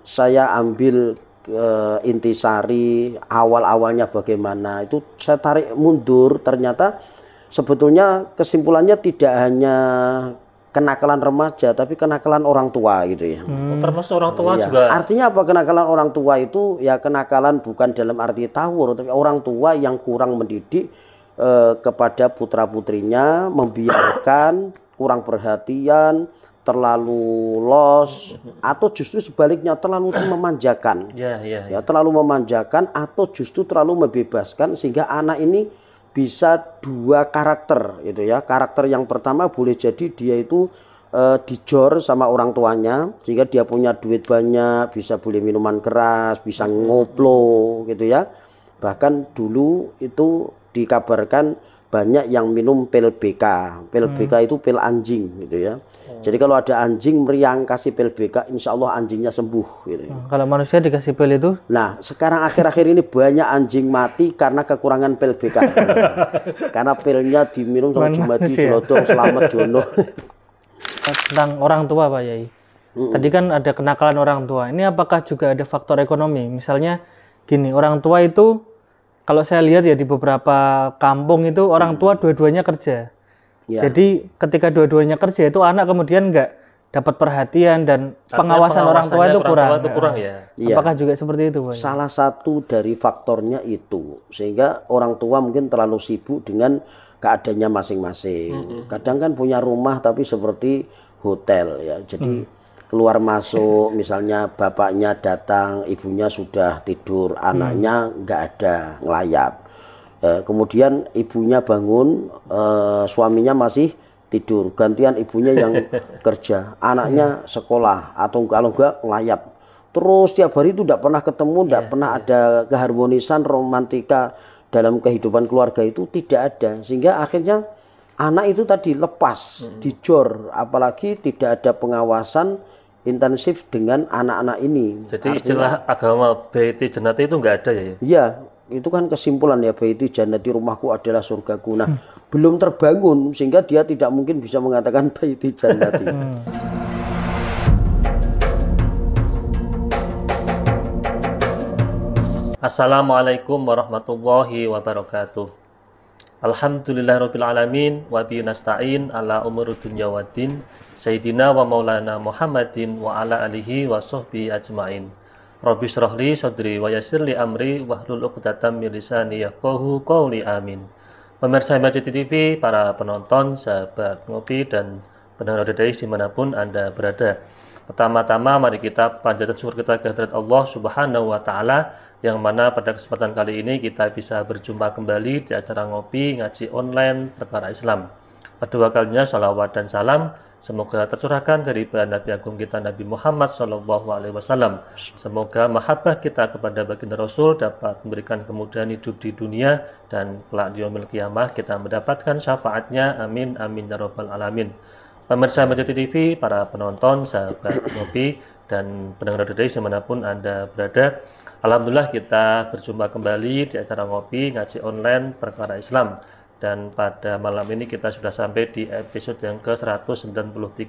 saya ambil intisari awal-awalnya bagaimana, itu saya tarik mundur, ternyata sebetulnya kesimpulannya tidak hanya kenakalan remaja tapi kenakalan orang tua gitu ya. Termasuk orang tua ya. juga. Artinya apa kenakalan orang tua itu? Ya kenakalan bukan dalam arti tawur, tapi orang tua yang kurang mendidik kepada putra-putrinya, membiarkan, kurang perhatian, terlalu los, atau justru sebaliknya terlalu memanjakan. Ya, terlalu memanjakan atau justru terlalu membebaskan, sehingga anak ini bisa dua karakter gitu ya. Karakter yang pertama boleh jadi dia itu dijor sama orang tuanya sehingga dia punya duit banyak, bisa beli minuman keras, bisa ngoplo gitu ya. Bahkan dulu itu dikabarkan banyak yang minum pil BK. Pil BK itu pil anjing gitu ya. Jadi kalau ada anjing meriang kasih pil BK, insya Allah anjingnya sembuh gitu ya. Kalau manusia dikasih pil itu? Nah sekarang akhir-akhir ini banyak anjing mati karena kekurangan pil BK. Karena pilnya diminum sama Jumadi, Selodong, Selamat, Jono. Tentang orang tua Pak Yai. Tadi kan ada kenakalan orang tua. Ini apakah juga ada faktor ekonomi? Misalnya gini, orang tua itu kalau saya lihat ya di beberapa kampung itu orang tua dua-duanya kerja. Ya. Jadi ketika dua-duanya kerja itu anak kemudian nggak dapat perhatian dan pengawasan orang tua itu kurang. Ya. Apakah juga seperti itu Pak? Salah satu dari faktornya itu, sehingga orang tua mungkin terlalu sibuk dengan keadaannya masing-masing. Kadang kan punya rumah tapi seperti hotel ya. Jadi keluar masuk, misalnya bapaknya datang, ibunya sudah tidur, anaknya nggak ada, ngelayap. Kemudian ibunya bangun, suaminya masih tidur, gantian ibunya yang kerja, anaknya sekolah atau kalau enggak ngelayap. Terus tiap hari itu tidak pernah ketemu, tidak pernah ada keharmonisan, romantika dalam kehidupan keluarga itu tidak ada, sehingga akhirnya anak itu tadi lepas, dijor, apalagi tidak ada pengawasan intensif dengan anak-anak ini. Jadi istilah agama baiti jannati itu enggak ada ya? Iya, itu kan kesimpulan ya, baiti jannati, rumahku adalah surgaku. Nah, belum terbangun sehingga dia tidak mungkin bisa mengatakan baiti jannati. Assalamualaikum warahmatullahi wabarakatuh. Alhamdulillahirabbil alamin wa bihi nasta'in ala umuri dunya waddin. Sayyidina wa maulana Muhammadin wa ala alihi wa sahbihi ajmain. Rabbi shrah li sadri wa yassir li amri wahlul 'uqdatam min lisani yafqahu qawli amin. Pemirsa MAJID TV, para penonton, sahabat ngopi dan pendengar Dadais dimanapun Anda berada. Pertama-tama mari kita panjatkan syukur kita kehadirat Allah Subhanahu wa taala, yang mana pada kesempatan kali ini kita bisa berjumpa kembali di acara ngopi ngaji online perkara Islam. Kedua kalinya salawat dan salam semoga tercurahkan dari Nabi Agung kita Nabi Muhammad SAW. Semoga mahabbah kita kepada baginda Rasul dapat memberikan kemudahan hidup di dunia dan kelak di yaumil qiyamah kita mendapatkan syafaatnya. Amin amin ya rabbal alamin. Pemirsa MAJID TV, para penonton, sahabat ngopi dan pendengar Dadais dimanapun Anda berada, alhamdulillah kita berjumpa kembali di acara ngopi ngaji online perkara Islam. Dan pada malam ini kita sudah sampai di episode yang ke-193.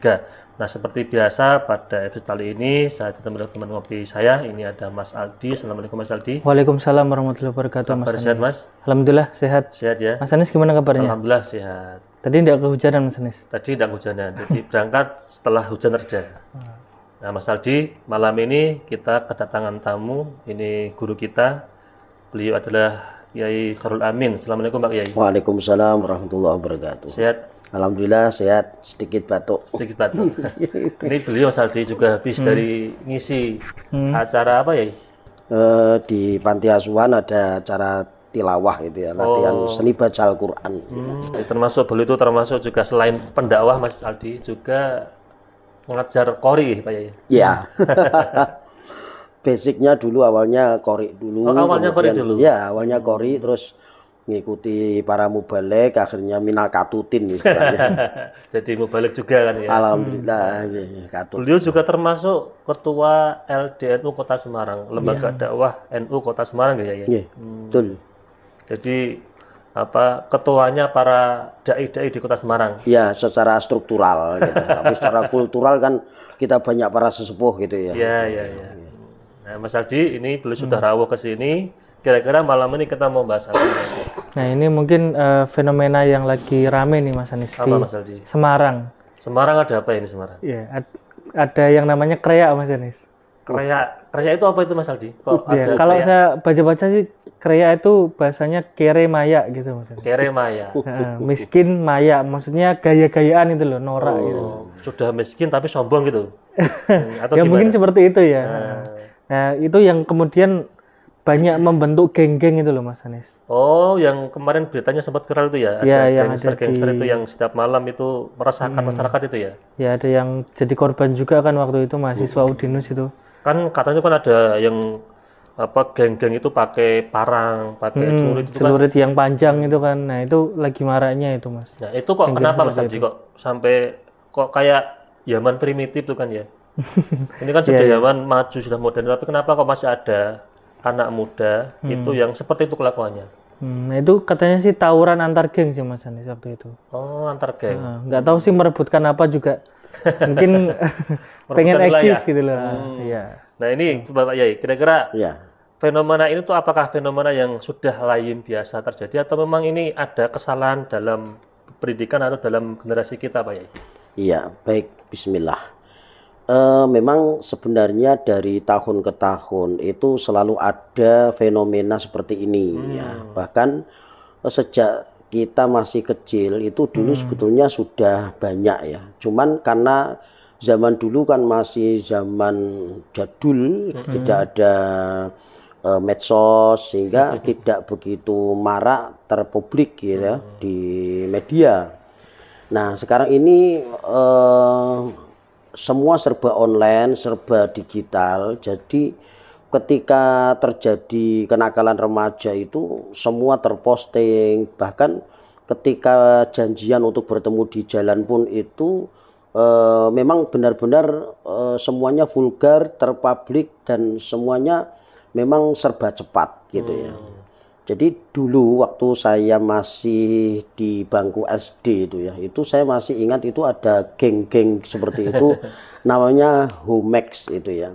Nah, seperti biasa pada episode kali ini saya ditemani teman ngopi saya. Ini ada Mas Aldi. Assalamualaikum Mas Aldi. Waalaikumsalam warahmatullahi wabarakatuh. Kabar sehat Mas? Alhamdulillah sehat. Sehat ya. Mas Anis gimana kabarnya? Alhamdulillah sehat. Tadi tidak kehujanan Mas Anis? Tadi tidak kehujanan. Jadi berangkat setelah hujan reda. Nah Mas Aldi, malam ini kita kedatangan tamu. Ini guru kita. Beliau adalah Kiai Khairul Amin. Assalamualaikum Pak Kiai. Waalaikumsalam warahmatullahi wabarakatuh. Sehat? Alhamdulillah sehat, sedikit batuk. Sedikit batuk. Ini beliau Mas Aldi juga habis dari ngisi acara apa ya? Di panti asuhan ada acara tilawah gitu ya, latihan seni baca Al-Quran. Termasuk beliau itu termasuk juga selain pendakwah Mas Aldi juga mengajar qori Pak Kiai. Iya. Basicnya dulu awalnya qori dulu. Awalnya qori dulu. Ya, awalnya qori, terus ngikuti para mubalek, akhirnya minal katutin istilahnya. Jadi mubalek juga kan ya. Alhamdulillah, katut. Beliau juga termasuk ketua LDNU Kota Semarang, lembaga dakwah NU Kota Semarang ya. Iya, betul. Jadi apa ketuanya para dai-dai di Kota Semarang? Ya, secara struktural gitu. Tapi secara kultural kan kita banyak para sesepuh gitu ya. Iya. Nah, Mas Aldi, ini beliau sudah rawuh ke sini. Kira-kira malam ini kita mau bahas apa? Nah, ini mungkin fenomena yang lagi rame nih Mas Anis Apa, di Mas Aldi? Semarang. Semarang ada apa ini Semarang? Ya, ada yang namanya kreak Mas Anis. Kreak itu apa itu Mas Aldi? Kok Ya, ada kalau kreak? saya baca-baca sih kreak itu bahasanya kere maya gitu Mas Anis. Kere Maya. Miskin maya, maksudnya gaya-gayaan itu loh, norak gitu. Sudah miskin tapi sombong gitu. Atau Ya gimana? mungkin seperti itu ya. Nah, itu yang kemudian banyak membentuk geng-geng itu loh Mas Anis. Oh, yang kemarin beritanya sempat viral itu ya? Ya, Ada yang gangster-gangster ada itu yang setiap malam itu meresahkan masyarakat itu ya? Ya ada yang jadi korban juga kan waktu itu mahasiswa Udinus itu. Kan katanya kan ada yang apa geng-geng itu pakai parang, pakai celurit itu kan. Celurit yang panjang itu kan. Nah, itu lagi maraknya itu Mas. Nah, itu kok kenapa Mas Aldi kok sampai kok kayak zaman primitif tuh kan ya? Ini kan sudah zaman maju, sudah modern, tapi kenapa kok masih ada anak muda itu yang seperti itu kelakuannya? Nah, itu katanya sih tawuran antar geng sih Mas Anis waktu itu. Oh, antar geng. Nah, nggak tahu sih merebutkan apa juga. Mungkin pengen wilayah. eksis gitu loh. Iya. Nah, ini coba Pak Yai, kira-kira Ya. fenomena ini tuh apakah fenomena yang sudah lazim biasa terjadi atau memang ini ada kesalahan dalam pendidikan atau dalam generasi kita Pak Yai? Iya, baik. Bismillah. Memang sebenarnya dari tahun ke tahun itu selalu ada fenomena seperti ini ya. Bahkan sejak kita masih kecil itu dulu sebetulnya sudah banyak ya. Cuman karena zaman dulu kan masih zaman jadul, tidak ada medsos sehingga tidak begitu marak terpublik gitu ya di media. Nah, sekarang ini semua serba online, serba digital. Jadi ketika terjadi kenakalan remaja itu semua terposting. Bahkan ketika janjian untuk bertemu di jalan pun itu memang benar-benar semuanya vulgar, terpublik dan semuanya memang serba cepat gitu ya. Jadi dulu waktu saya masih di bangku SD itu ya, itu saya masih ingat itu ada geng-geng seperti itu namanya Homex itu ya.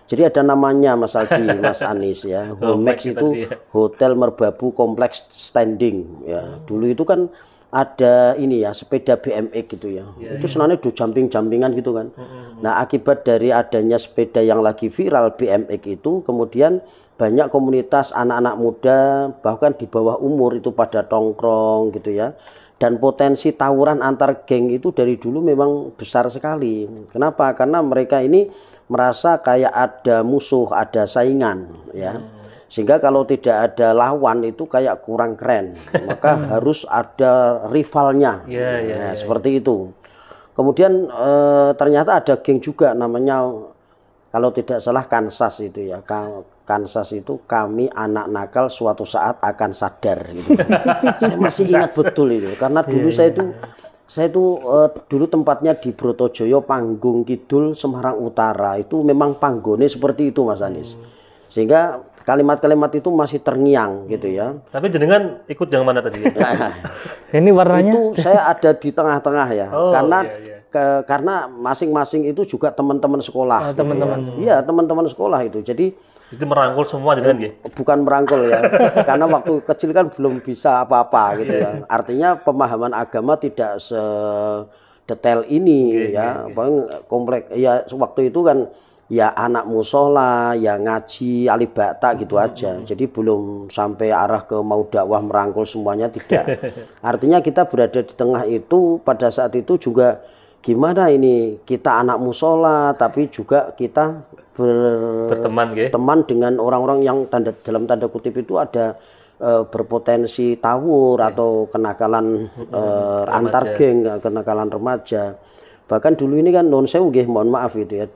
Jadi ada namanya Mas Aldi, Mas Anis ya. Homex itu Hotel Merbabu Kompleks Standing ya. Dulu itu kan ada ini ya sepeda BMX gitu ya. Itu sebenarnya do jumping-jumpingan gitu kan. Nah, akibat dari adanya sepeda yang lagi viral BMX itu kemudian banyak komunitas anak-anak muda bahkan di bawah umur itu pada tongkrong gitu ya. Dan potensi tawuran antar geng itu dari dulu memang besar sekali. Kenapa? Karena mereka ini merasa kayak ada musuh, ada saingan ya. Sehingga kalau tidak ada lawan itu kayak kurang keren. Maka harus ada rivalnya. Seperti itu. Kemudian ternyata ada geng juga namanya kalau tidak salah Kansas itu ya. Kansas itu kami anak nakal suatu saat akan sadar gitu. Saya masih ingat betul itu karena dulu saya itu dulu tempatnya di Brotojoyo Panggung Kidul Semarang Utara itu memang panggone seperti itu Mas Anis. Sehingga kalimat-kalimat itu masih terngiang gitu ya. Tapi jenengan ikut yang mana tadi? Ini warnanya Itu saya ada di tengah-tengah ya. Karena karena masing-masing itu juga teman-teman sekolah. teman-teman. Iya, teman-teman sekolah itu. Jadi Itu merangkul semua jenengan ya? bukan merangkul ya. Karena waktu kecil kan belum bisa apa-apa gitu ya. Artinya pemahaman agama tidak sedetail ini ya. Pokoknya kompleks ya waktu itu kan ya anak musola, ya ngaji, alibata gitu aja. Jadi belum sampai arah ke mau dakwah merangkul semuanya tidak. Artinya kita berada di tengah itu pada saat itu juga gimana ini kita anak musola tapi juga kita berteman dengan orang-orang yang dalam tanda kutip itu ada berpotensi tawur atau kenakalan antar geng, kenakalan remaja. Bahkan dulu ini kan non sewu nggih, mohon maaf itu ya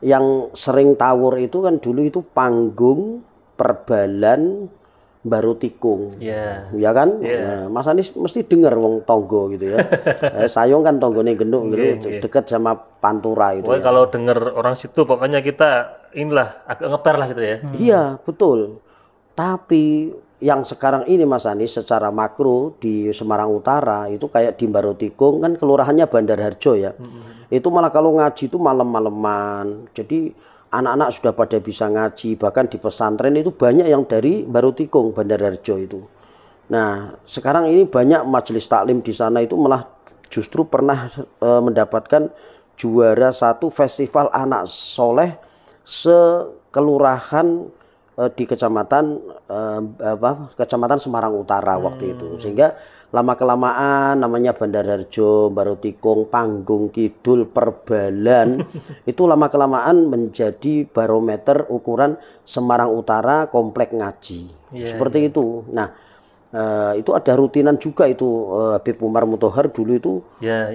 yang sering tawur itu kan dulu itu Panggung, Perbalan, Baru Tikung. Ya kan? Nah, Mas Anis mesti dengar wong tonggo gitu ya. Sayong kan tonggone genduk gitu, dekat sama Pantura itu. Pokoknya kalau dengar orang situ pokoknya kita inilah agak ngeper lah gitu ya. Iya, betul. Tapi yang sekarang ini Mas Anis secara makro di Semarang Utara itu kayak di Barotikung kan kelurahannya Bandar Harjo ya. Itu malah kalau ngaji itu malam-maleman. Jadi anak-anak sudah pada bisa ngaji, bahkan di pesantren itu banyak yang dari Barutikung, Bandarharjo itu. Nah, sekarang ini banyak majelis taklim di sana itu malah justru pernah mendapatkan juara satu festival anak soleh sekelurahan di kecamatan Semarang Utara waktu itu. Sehingga lama kelamaan namanya Bandarharjo, Barutikung, Panggung Kidul, Perbalan itu lama kelamaan menjadi barometer ukuran Semarang Utara komplek ngaji. Seperti itu. Nah, itu ada rutinan juga itu. Habib Umar Mutahar dulu itu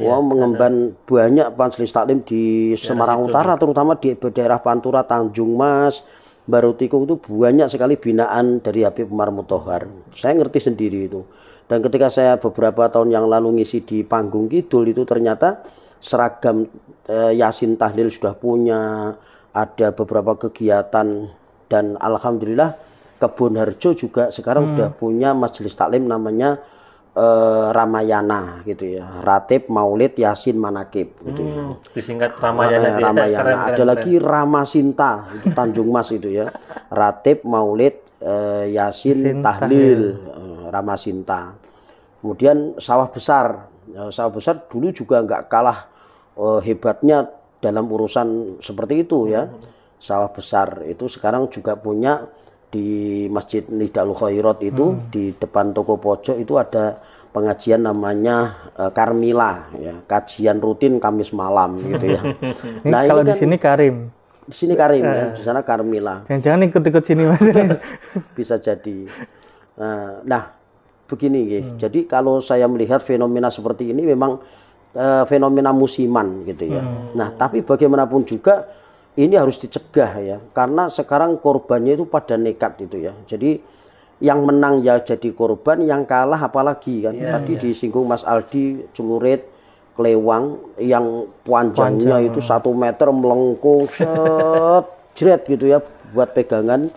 mengemban banyak majelis taklim di Semarang Utara, terutama di daerah Pantura, Tanjung Mas, Barutikung itu banyak sekali binaan dari Habib Umar Mutahar. Saya ngerti sendiri itu. Dan ketika saya beberapa tahun yang lalu ngisi di Panggung Kidul itu ternyata seragam Yasin Tahlil sudah punya, ada beberapa kegiatan, dan alhamdulillah Kebon Harjo juga sekarang sudah punya majelis taklim namanya Ramayana gitu ya, Ratib Maulid Yasin Manakib gitu ya. Disingkat Ramayana. Ramayana. Ada lagi Ramasinta itu Tanjung Mas itu ya, Ratib Maulid Yasin Tahlil, Ramasinta. Kemudian Sawah Besar. Sawah Besar dulu juga nggak kalah hebatnya dalam urusan seperti itu ya. Sawah Besar itu sekarang juga punya di Masjid Nidal Khairat itu di depan toko pojok itu ada pengajian namanya Karmila ya, kajian rutin Kamis malam gitu ya. Nah, kalau di sini Karim. Di sini Karim ya, di sana Karmila. Jangan ikut-ikut sini Mas. Bisa jadi. Nah, begini jadi kalau saya melihat fenomena seperti ini memang fenomena musiman gitu ya. Nah, tapi bagaimanapun juga ini harus dicegah ya, karena sekarang korbannya itu pada nekat itu ya. Jadi yang menang ya jadi korban, yang kalah apalagi kan. Tadi disinggung Mas Aldi, celurit, kelewang yang panjangnya itu 1 meter melengkung, jret gitu ya buat pegangan.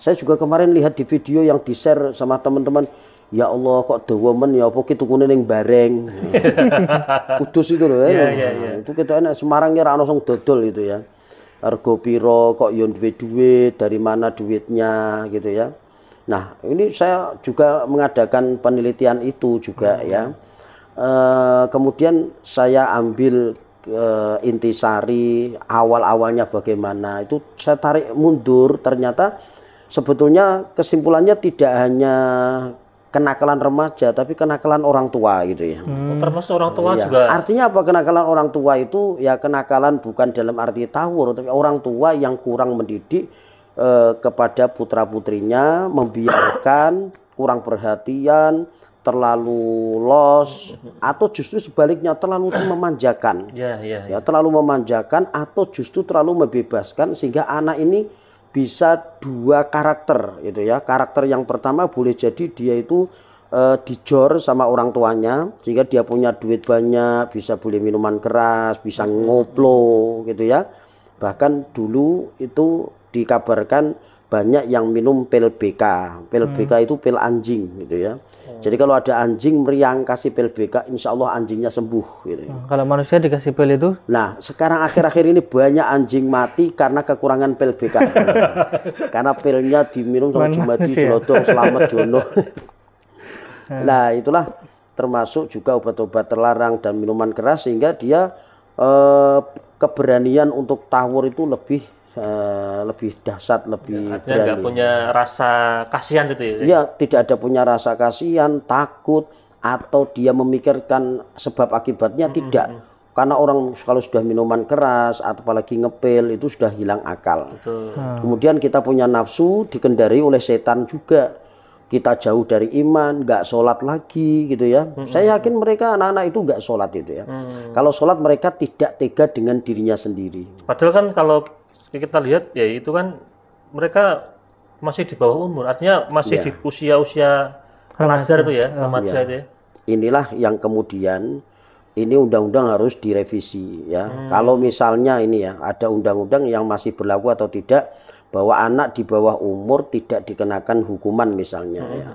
Saya juga kemarin lihat di video yang di-share sama teman-teman. Ya Allah kok dewemen ya apa ki tukune ning bareng. Kudus itu loh ya. Itu kita enak Semarang ya ra ono sing dodol itu ya. Argo piro kok yo duit dari mana duitnya gitu ya. Nah, ini saya juga mengadakan penelitian itu juga ya. Kemudian saya ambil intisari awal-awalnya bagaimana itu saya tarik mundur, ternyata sebetulnya kesimpulannya tidak hanya kenakalan remaja tapi kenakalan orang tua gitu ya. Termasuk orang tua juga. Artinya apa kenakalan orang tua itu? Ya kenakalan bukan dalam arti tawur, tapi orang tua yang kurang mendidik kepada putra-putrinya, membiarkan, kurang perhatian, terlalu los, atau justru sebaliknya terlalu memanjakan. Ya, terlalu memanjakan atau justru terlalu membebaskan sehingga anak ini bisa 2 karakter gitu ya. Karakter yang pertama boleh jadi dia itu dijor sama orang tuanya sehingga dia punya duit banyak, bisa beli minuman keras, bisa ngoplo gitu ya. Bahkan dulu itu dikabarkan banyak yang minum pil BK. Pil BK itu pil anjing gitu ya. Jadi kalau ada anjing meriang kasih pil BK, insya Allah anjingnya sembuh gitu. Kalau manusia dikasih pil itu? Nah, sekarang akhir-akhir ini banyak anjing mati karena kekurangan pil BK. Karena pilnya diminum sama Jumadi, Selodong, Selamat, Jono. Nah, itulah termasuk juga obat-obat terlarang dan minuman keras sehingga dia keberanian untuk tawur itu lebih dahsyat, lebih berani. Nggak punya rasa kasihan gitu ya? Iya, tidak ada punya rasa kasihan, takut, atau dia memikirkan sebab akibatnya, tidak. Karena orang kalau sudah minuman keras, atau apalagi ngepil, itu sudah hilang akal. Kemudian kita punya nafsu, dikendari oleh setan juga. Kita jauh dari iman, nggak sholat lagi gitu ya. Saya yakin mereka anak-anak itu nggak sholat itu ya. Kalau sholat mereka tidak tega dengan dirinya sendiri. Padahal kan kalau kita lihat ya itu kan mereka masih di bawah umur, artinya masih di usia-usia remaja itu ya, remaja itu ya. Inilah yang kemudian ini undang-undang harus direvisi ya. Kalau misalnya ini ya ada undang-undang yang masih berlaku atau tidak bahwa anak di bawah umur tidak dikenakan hukuman misalnya ya.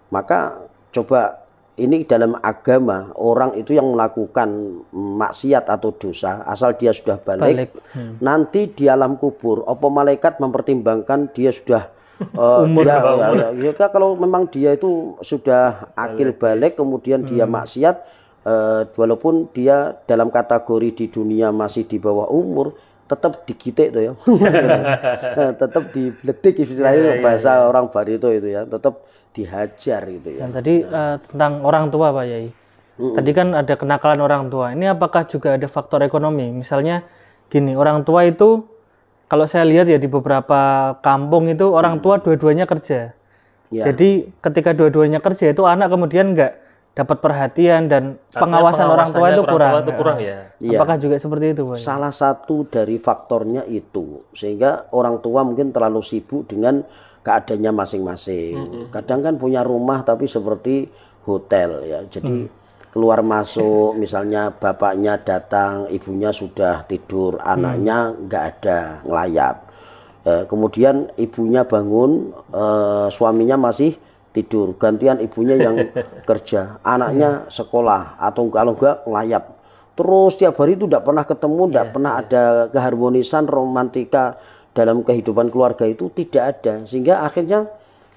Maka coba ini dalam agama orang itu yang melakukan maksiat atau dosa asal dia sudah balik. Nanti di alam kubur apa malaikat mempertimbangkan dia sudah Umur kalau memang dia itu sudah akil balik kemudian dia maksiat walaupun dia dalam kategori di dunia masih di bawah umur tetap digitik tuh ya. Tetap dibledik istilahnya bahasa orang Barito itu ya, tetap dihajar gitu ya. Dan tadi tentang orang tua Pak Yai. Tadi kan ada kenakalan orang tua. Ini apakah juga ada faktor ekonomi? Misalnya gini, orang tua itu kalau saya lihat ya di beberapa kampung itu orang tua dua-duanya kerja. Ya. Jadi ketika dua-duanya kerja itu anak kemudian nggak dapat perhatian dan pengawasan orang tua itu kurang. Ya. Apakah juga seperti itu, Pak? Salah satu dari faktornya itu, sehingga orang tua mungkin terlalu sibuk dengan keadaannya masing-masing. Kadang kan punya rumah tapi seperti hotel ya. Jadi keluar masuk, misalnya bapaknya datang, ibunya sudah tidur, anaknya nggak ada, ngelayap. Kemudian ibunya bangun, suaminya masih tidur, gantian ibunya yang kerja, anaknya sekolah atau kalau enggak ngelayap. Terus tiap hari itu tidak pernah ketemu, tidak pernah ada keharmonisan romantika dalam kehidupan keluarga itu tidak ada, sehingga akhirnya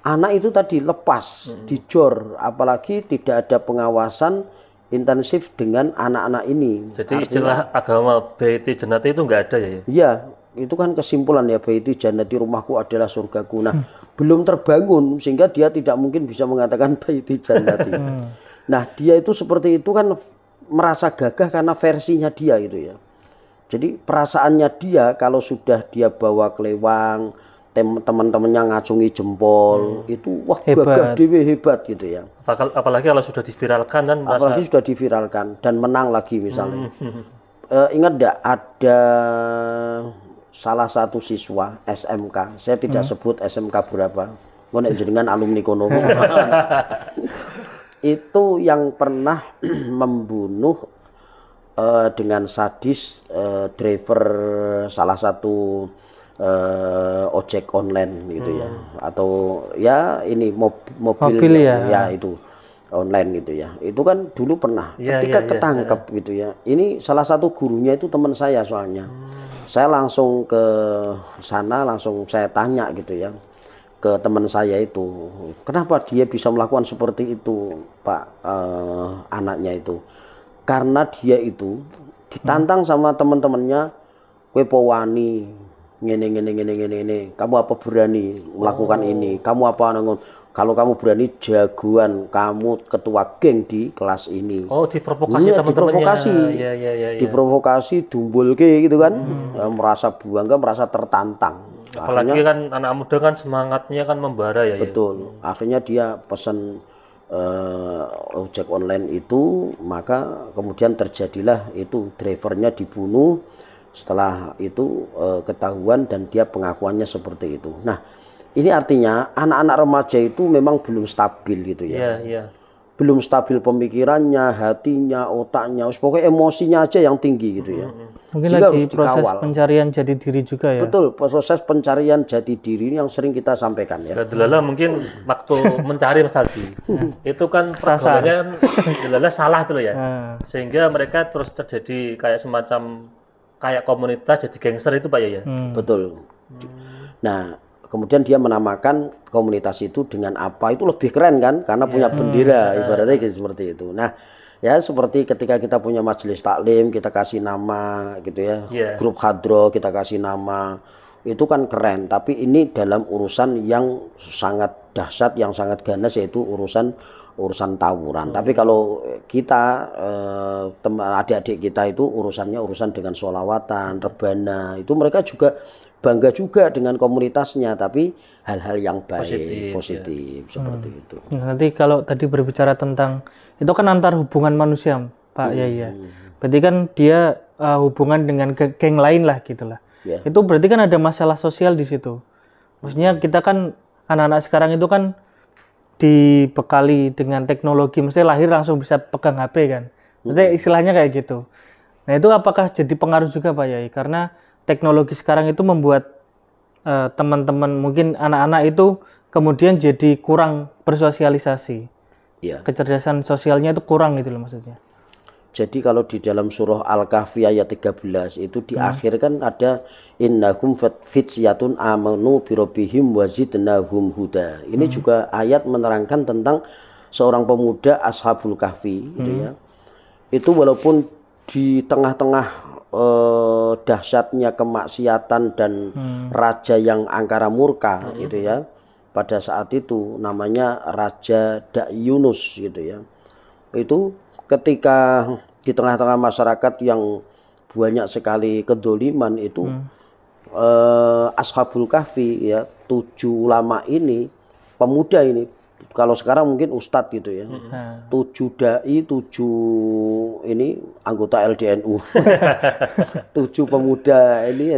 anak itu tadi lepas, dijor, apalagi tidak ada pengawasan intensif dengan anak-anak ini. Jadi istilah agama baiti jannati itu enggak ada ya? Iya, itu kan kesimpulan ya, baiti jannati, rumahku adalah surgaku. Nah, belum terbangun sehingga dia tidak mungkin bisa mengatakan baiti jannati. Nah, dia itu seperti itu kan merasa gagah karena versinya dia itu ya. Jadi perasaannya dia kalau sudah dia bawa kelewang, teman-temannya ngacungi jempol, itu wah gagah dewe hebat gitu ya. Apalagi kalau sudah diviralkan kan. Apalagi sudah diviralkan dan menang lagi misalnya. Ingat enggak ada salah satu siswa SMK, saya tidak sebut SMK berapa, ngonek jenengan alumni kono. Itu yang pernah membunuh dengan sadis driver salah satu ojek online gitu ya, atau ya ini mobil ya itu online gitu ya. Itu kan dulu pernah ketika ketangkep gitu ya. Ini salah satu gurunya itu teman saya soalnya. Saya langsung ke sana, langsung saya tanya gitu ya ke teman saya itu, kenapa dia bisa melakukan seperti itu, Pak, anaknya itu. Karena dia itu ditantang sama teman-temannya, kowe po wani ngene, kamu apa berani melakukan ini, kamu apa nangun, kalau kamu berani jagoan, kamu ketua geng di kelas ini. Oh, diprovokasi teman-temannya. Diprovokasi, dumbulke gitu kan. Merasa bangga, merasa tertantang. Apalagi akhirnya, kan anak muda kan semangatnya kan membara ya. Betul. Ya? Akhirnya dia pesan ojek online itu, maka kemudian terjadilah itu, drivernya dibunuh. Setelah itu ketahuan dan dia pengakuannya seperti itu. Nah, ini artinya anak-anak remaja itu memang belum stabil gitu ya. Belum stabil pemikirannya, hatinya, otaknya, pokoknya emosinya aja yang tinggi gitu ya. Mungkin lagi proses pencarian jati diri juga ya. Betul, proses pencarian jati diri yang sering kita sampaikan ya. Delala mungkin waktu mencari Mas Aldi, itu kan pergaulannya Delala salah tuh ya. Sehingga mereka terus terjadi kayak semacam kayak komunitas jadi gangster itu Pak ya. Betul. Nah, kemudian dia menamakan komunitas itu dengan apa, itu lebih keren kan, karena punya bendera, ibaratnya seperti itu. Nah, ya seperti ketika kita punya majelis taklim, kita kasih nama gitu ya, grup hadroh kita kasih nama, itu kan keren. Tapi ini dalam urusan yang sangat dahsyat, yang sangat ganas, yaitu urusan tawuran. Tapi kalau kita adik-adik kita itu urusannya urusan dengan sholawatan, rebana, itu mereka juga bangga juga dengan komunitasnya, tapi hal-hal yang baik, positif seperti itu. Nanti kalau tadi berbicara tentang itu kan antar hubungan manusia, Pak Yai. Berarti kan dia hubungan dengan geng lain lah gitulah. Itu berarti kan ada masalah sosial di situ. Maksudnya kita kan anak-anak sekarang itu kan dibekali dengan teknologi, maksudnya lahir langsung bisa pegang HP kan. Maksudnya istilahnya kayak gitu. Nah, itu apakah jadi pengaruh juga Pak Yai? Karena teknologi sekarang itu membuat teman-teman mungkin anak-anak itu kemudian jadi kurang bersosialisasi. Ya. kecerdasan sosialnya itu kurang gitu loh maksudnya. Jadi kalau di dalam surah Al-Kahfi ayat 13 itu di akhir kan ada innahum fityatun amanu birabbihim wazidnahum huda. Ini juga ayat menerangkan tentang seorang pemuda Ashabul Kahfi gitu ya. Itu walaupun di tengah-tengah dahsyatnya kemaksiatan dan raja yang angkara murka gitu ya. Pada saat itu namanya Raja Da'yunus gitu ya. Itu ketika di tengah-tengah masyarakat yang banyak sekali kedoliman itu Ashabul Kahfi ya, 7 ulama ini, pemuda ini, kalau sekarang mungkin ustadz gitu ya, 7 dai, 7 ini anggota LDNU, 7 pemuda ini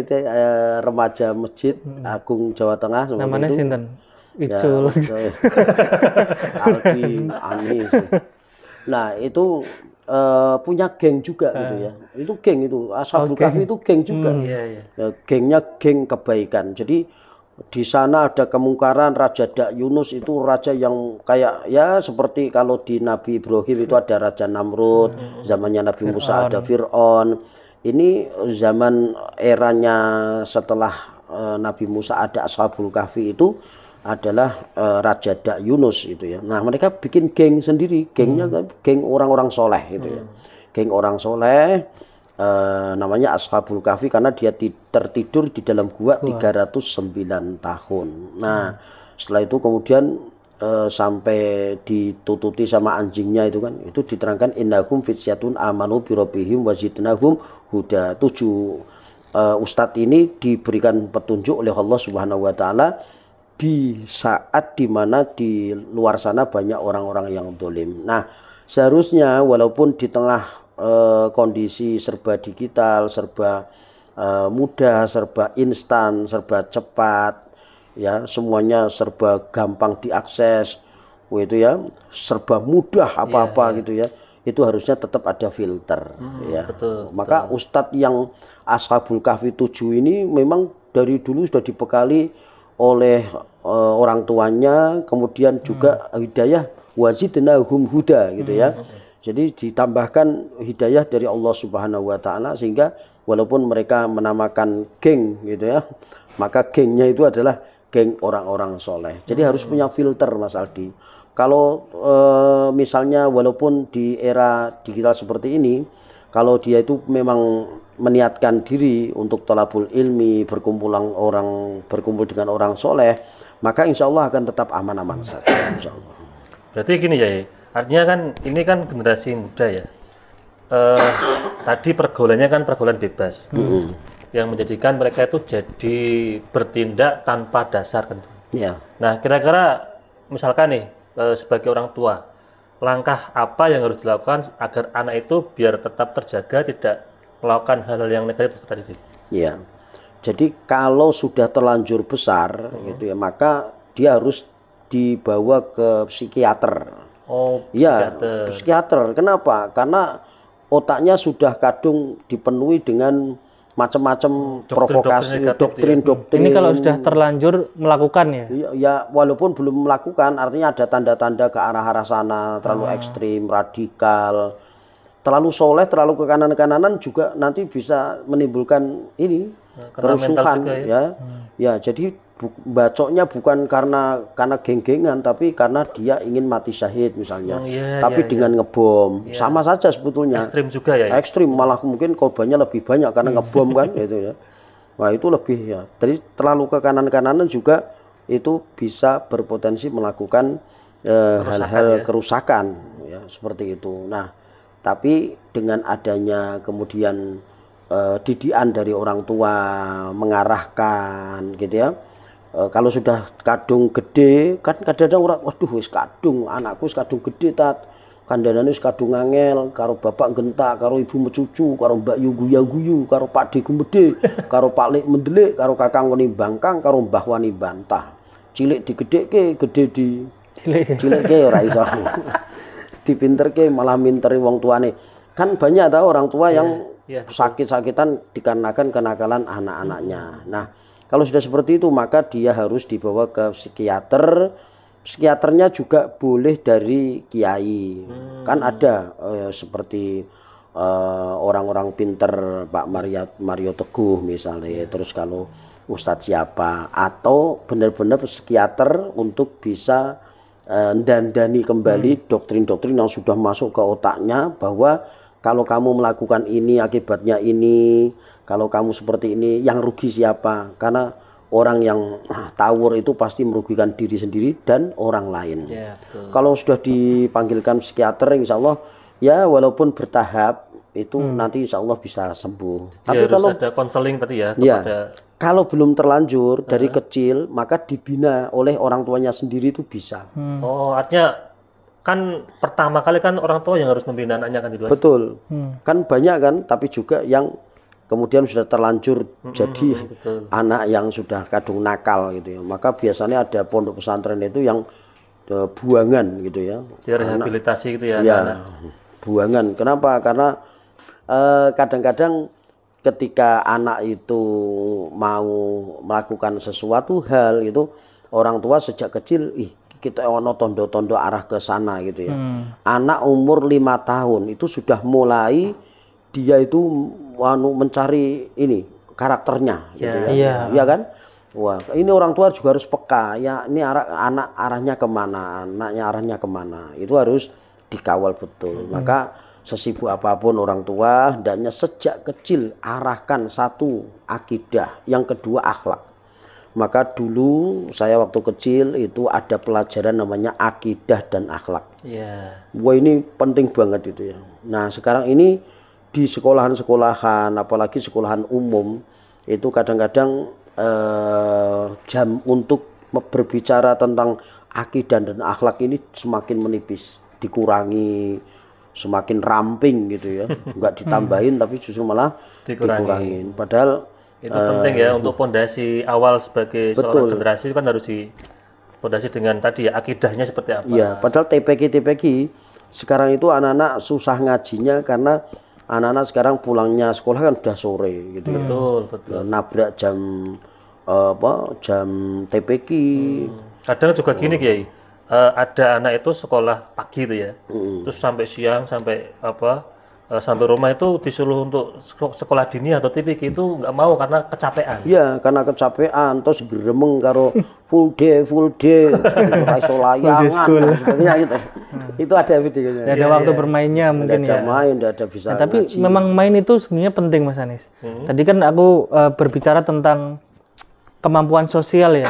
remaja Masjid Agung Jawa Tengah Namanya itu. sinten? Ya, Icul. Aldi, Anis. Nah itu punya geng juga gitu ya. Itu geng itu. Ashabul Kahfi itu geng juga. Ya, gengnya geng kebaikan. Jadi di sana ada kemungkaran Raja Da'yunus itu raja yang kayak ya seperti kalau di Nabi Ibrahim itu ada Raja Namrud, zamannya Nabi Musa ada Fir'aun. Ini zaman eranya setelah Nabi Musa ada Ashabul Kahfi itu adalah Raja Da'yunus gitu ya. Nah mereka bikin geng sendiri, gengnya geng orang-orang soleh gitu ya. Geng orang soleh namanya Ashabul Kahfi karena dia tertidur di dalam gua 309 tahun. Nah setelah itu kemudian sampai ditututi sama anjingnya itu kan, itu diterangkan innahum fityatun amanu birabbihim wazidnahum huda. 7 ustadz ini diberikan petunjuk oleh Allah Subhanahu wa taala di saat dimana di luar sana banyak orang-orang yang dolim. Nah seharusnya walaupun di tengah kondisi serba digital, serba mudah, serba instan, serba cepat, ya semuanya serba gampang diakses, itu ya serba mudah apa-apa gitu ya. Itu harusnya tetap ada filter, ya. Betul, Maka ustadz yang Ashabul Kahfi 7 ini memang dari dulu sudah dibekali oleh orang tuanya, kemudian juga hidayah wazidnahum huda gitu ya. Jadi ditambahkan hidayah dari Allah Subhanahu wa taala sehingga walaupun mereka menamakan geng gitu ya, maka gengnya itu adalah geng orang-orang soleh. Jadi harus punya filter Mas Aldi. Kalau misalnya walaupun di era digital seperti ini, kalau dia itu memang meniatkan diri untuk thalabul ilmi, berkumpul dengan orang soleh, maka insya Allah akan tetap aman-aman saja. Insya Allah. Berarti gini ya, artinya kan ini kan generasi muda ya. Tadi pergaulannya kan pergaulan bebas, yang menjadikan mereka itu jadi bertindak tanpa dasar kan. Ya. Nah kira-kira misalkan nih sebagai orang tua, langkah apa yang harus dilakukan agar anak itu biar tetap terjaga, tidak melakukan hal-hal yang negatif seperti itu? Ya, jadi kalau sudah terlanjur besar gitu ya, maka dia harus dibawa ke psikiater. Oh, Ya, psikiater. psikiater. Kenapa? Karena otaknya sudah kadung dipenuhi dengan macam-macam provokasi, doktrin-doktrin. Ini kalau sudah terlanjur melakukan ya? Ya, walaupun belum melakukan, artinya ada tanda-tanda ke arah-arah sana, terlalu ekstrim, radikal, terlalu soleh, terlalu ke kanan-kananan juga nanti bisa menimbulkan ini kerusuhan ya. Ya, jadi bacoknya bukan karena geng-gengan, tapi karena dia ingin mati syahid misalnya. Tapi dengan ngebom, sama saja sebetulnya. Ekstrim juga ya? Ekstrim, malah mungkin korbannya lebih banyak karena ngebom kan gitu ya. Nah itu lebih ya. Jadi terlalu ke kanan-kananan juga itu bisa berpotensi melakukan hal-hal kerusakan ya seperti itu. Nah tapi dengan adanya kemudian didikan dari orang tua mengarahkan gitu ya. Kalau sudah kadung gede kan kadang-kadang orang waduh wis kadung anakku wis kadung gede tat kandhanane wis kadung angel karo bapak gentak karo ibu mecucu karo mbak yu guyu karo pak de gumedhe karo pak lek mendelik karo kakang wani bangkang karo mbah wani bantah cilik digedhekke gede di cilikke ora iso dipinterke malah minteri wong tuane kan banyak tahu orang tua yang sakit-sakitan dikarenakan kenakalan anak-anaknya. Nah kalau sudah seperti itu maka dia harus dibawa ke psikiater psikiaternya juga boleh dari kiai. Kan ada seperti orang-orang pinter Pak Mario Teguh misalnya. Terus kalau Ustadz siapa, atau benar-benar psikiater untuk bisa dandani kembali doktrin-doktrin yang sudah masuk ke otaknya, bahwa kalau kamu melakukan ini akibatnya ini, kalau kamu seperti ini yang rugi siapa. Karena orang yang tawur itu pasti merugikan diri sendiri dan orang lain. Ya, betul. Kalau sudah dipanggilkan psikiater, insya Allah ya walaupun bertahap itu nanti insya Allah bisa sembuh. Tapi harus ada konseling tadi ya, ya, kalau belum terlanjur dari kecil, maka dibina oleh orang tuanya sendiri itu bisa. Oh, artinya kan pertama kali kan orang tua yang harus membina anaknya kan itu. Betul. Kan banyak kan, tapi juga yang kemudian sudah terlanjur jadi anak yang sudah kadung nakal gitu ya. Maka biasanya ada pondok pesantren itu yang buangan gitu ya. Dia rehabilitasi gitu ya. Ya, buangan. Kenapa? Karena kadang-kadang ketika anak itu mau melakukan sesuatu hal itu, orang tua sejak kecil kita ono tondo-tondo arah ke sana gitu ya. Anak umur 5 tahun itu sudah mulai dia itu mencari ini karakternya gitu ya. Iya kan? Wah, ini orang tua juga harus peka ya, ini anak arahnya kemana, anaknya arahnya kemana, itu harus dikawal betul. Maka sesibuk apapun orang tua, hendaknya sejak kecil arahkan satu akidah, yang kedua akhlak. Maka dulu saya waktu kecil itu ada pelajaran namanya akidah dan akhlak. Wah, ini penting banget itu ya. Nah sekarang ini di sekolahan-sekolahan, apalagi sekolahan umum, itu kadang-kadang jam untuk berbicara tentang akidah dan akhlak ini semakin menipis, dikurangi, semakin ramping gitu ya, nggak ditambahin tapi justru malah dikurangin. Padahal itu penting ya untuk pondasi awal sebagai seorang generasi itu kan harus dipondasi dengan tadi ya akidahnya seperti apa. Iya, padahal TPG sekarang itu anak-anak susah ngajinya karena anak-anak sekarang pulangnya sekolah kan udah sore gitu ya. Betul. Nabrak jam jam TPG. Kadang juga gini Kiai. Ada anak itu sekolah pagi itu ya, terus sampai siang sampai sampai rumah itu disuruh untuk sekolah dini atau TPG itu nggak mau karena kecapean. Iya, karena kecapean, terus geremeng karo full day, iso layangan, sebagainya gitu. Itu ada videonya. Ada waktu bermainnya mungkin ya. Ada main, ada bisa. Nah, tapi memang main itu sebenarnya penting Mas Anis. Tadi kan aku berbicara tentang kemampuan sosial ya.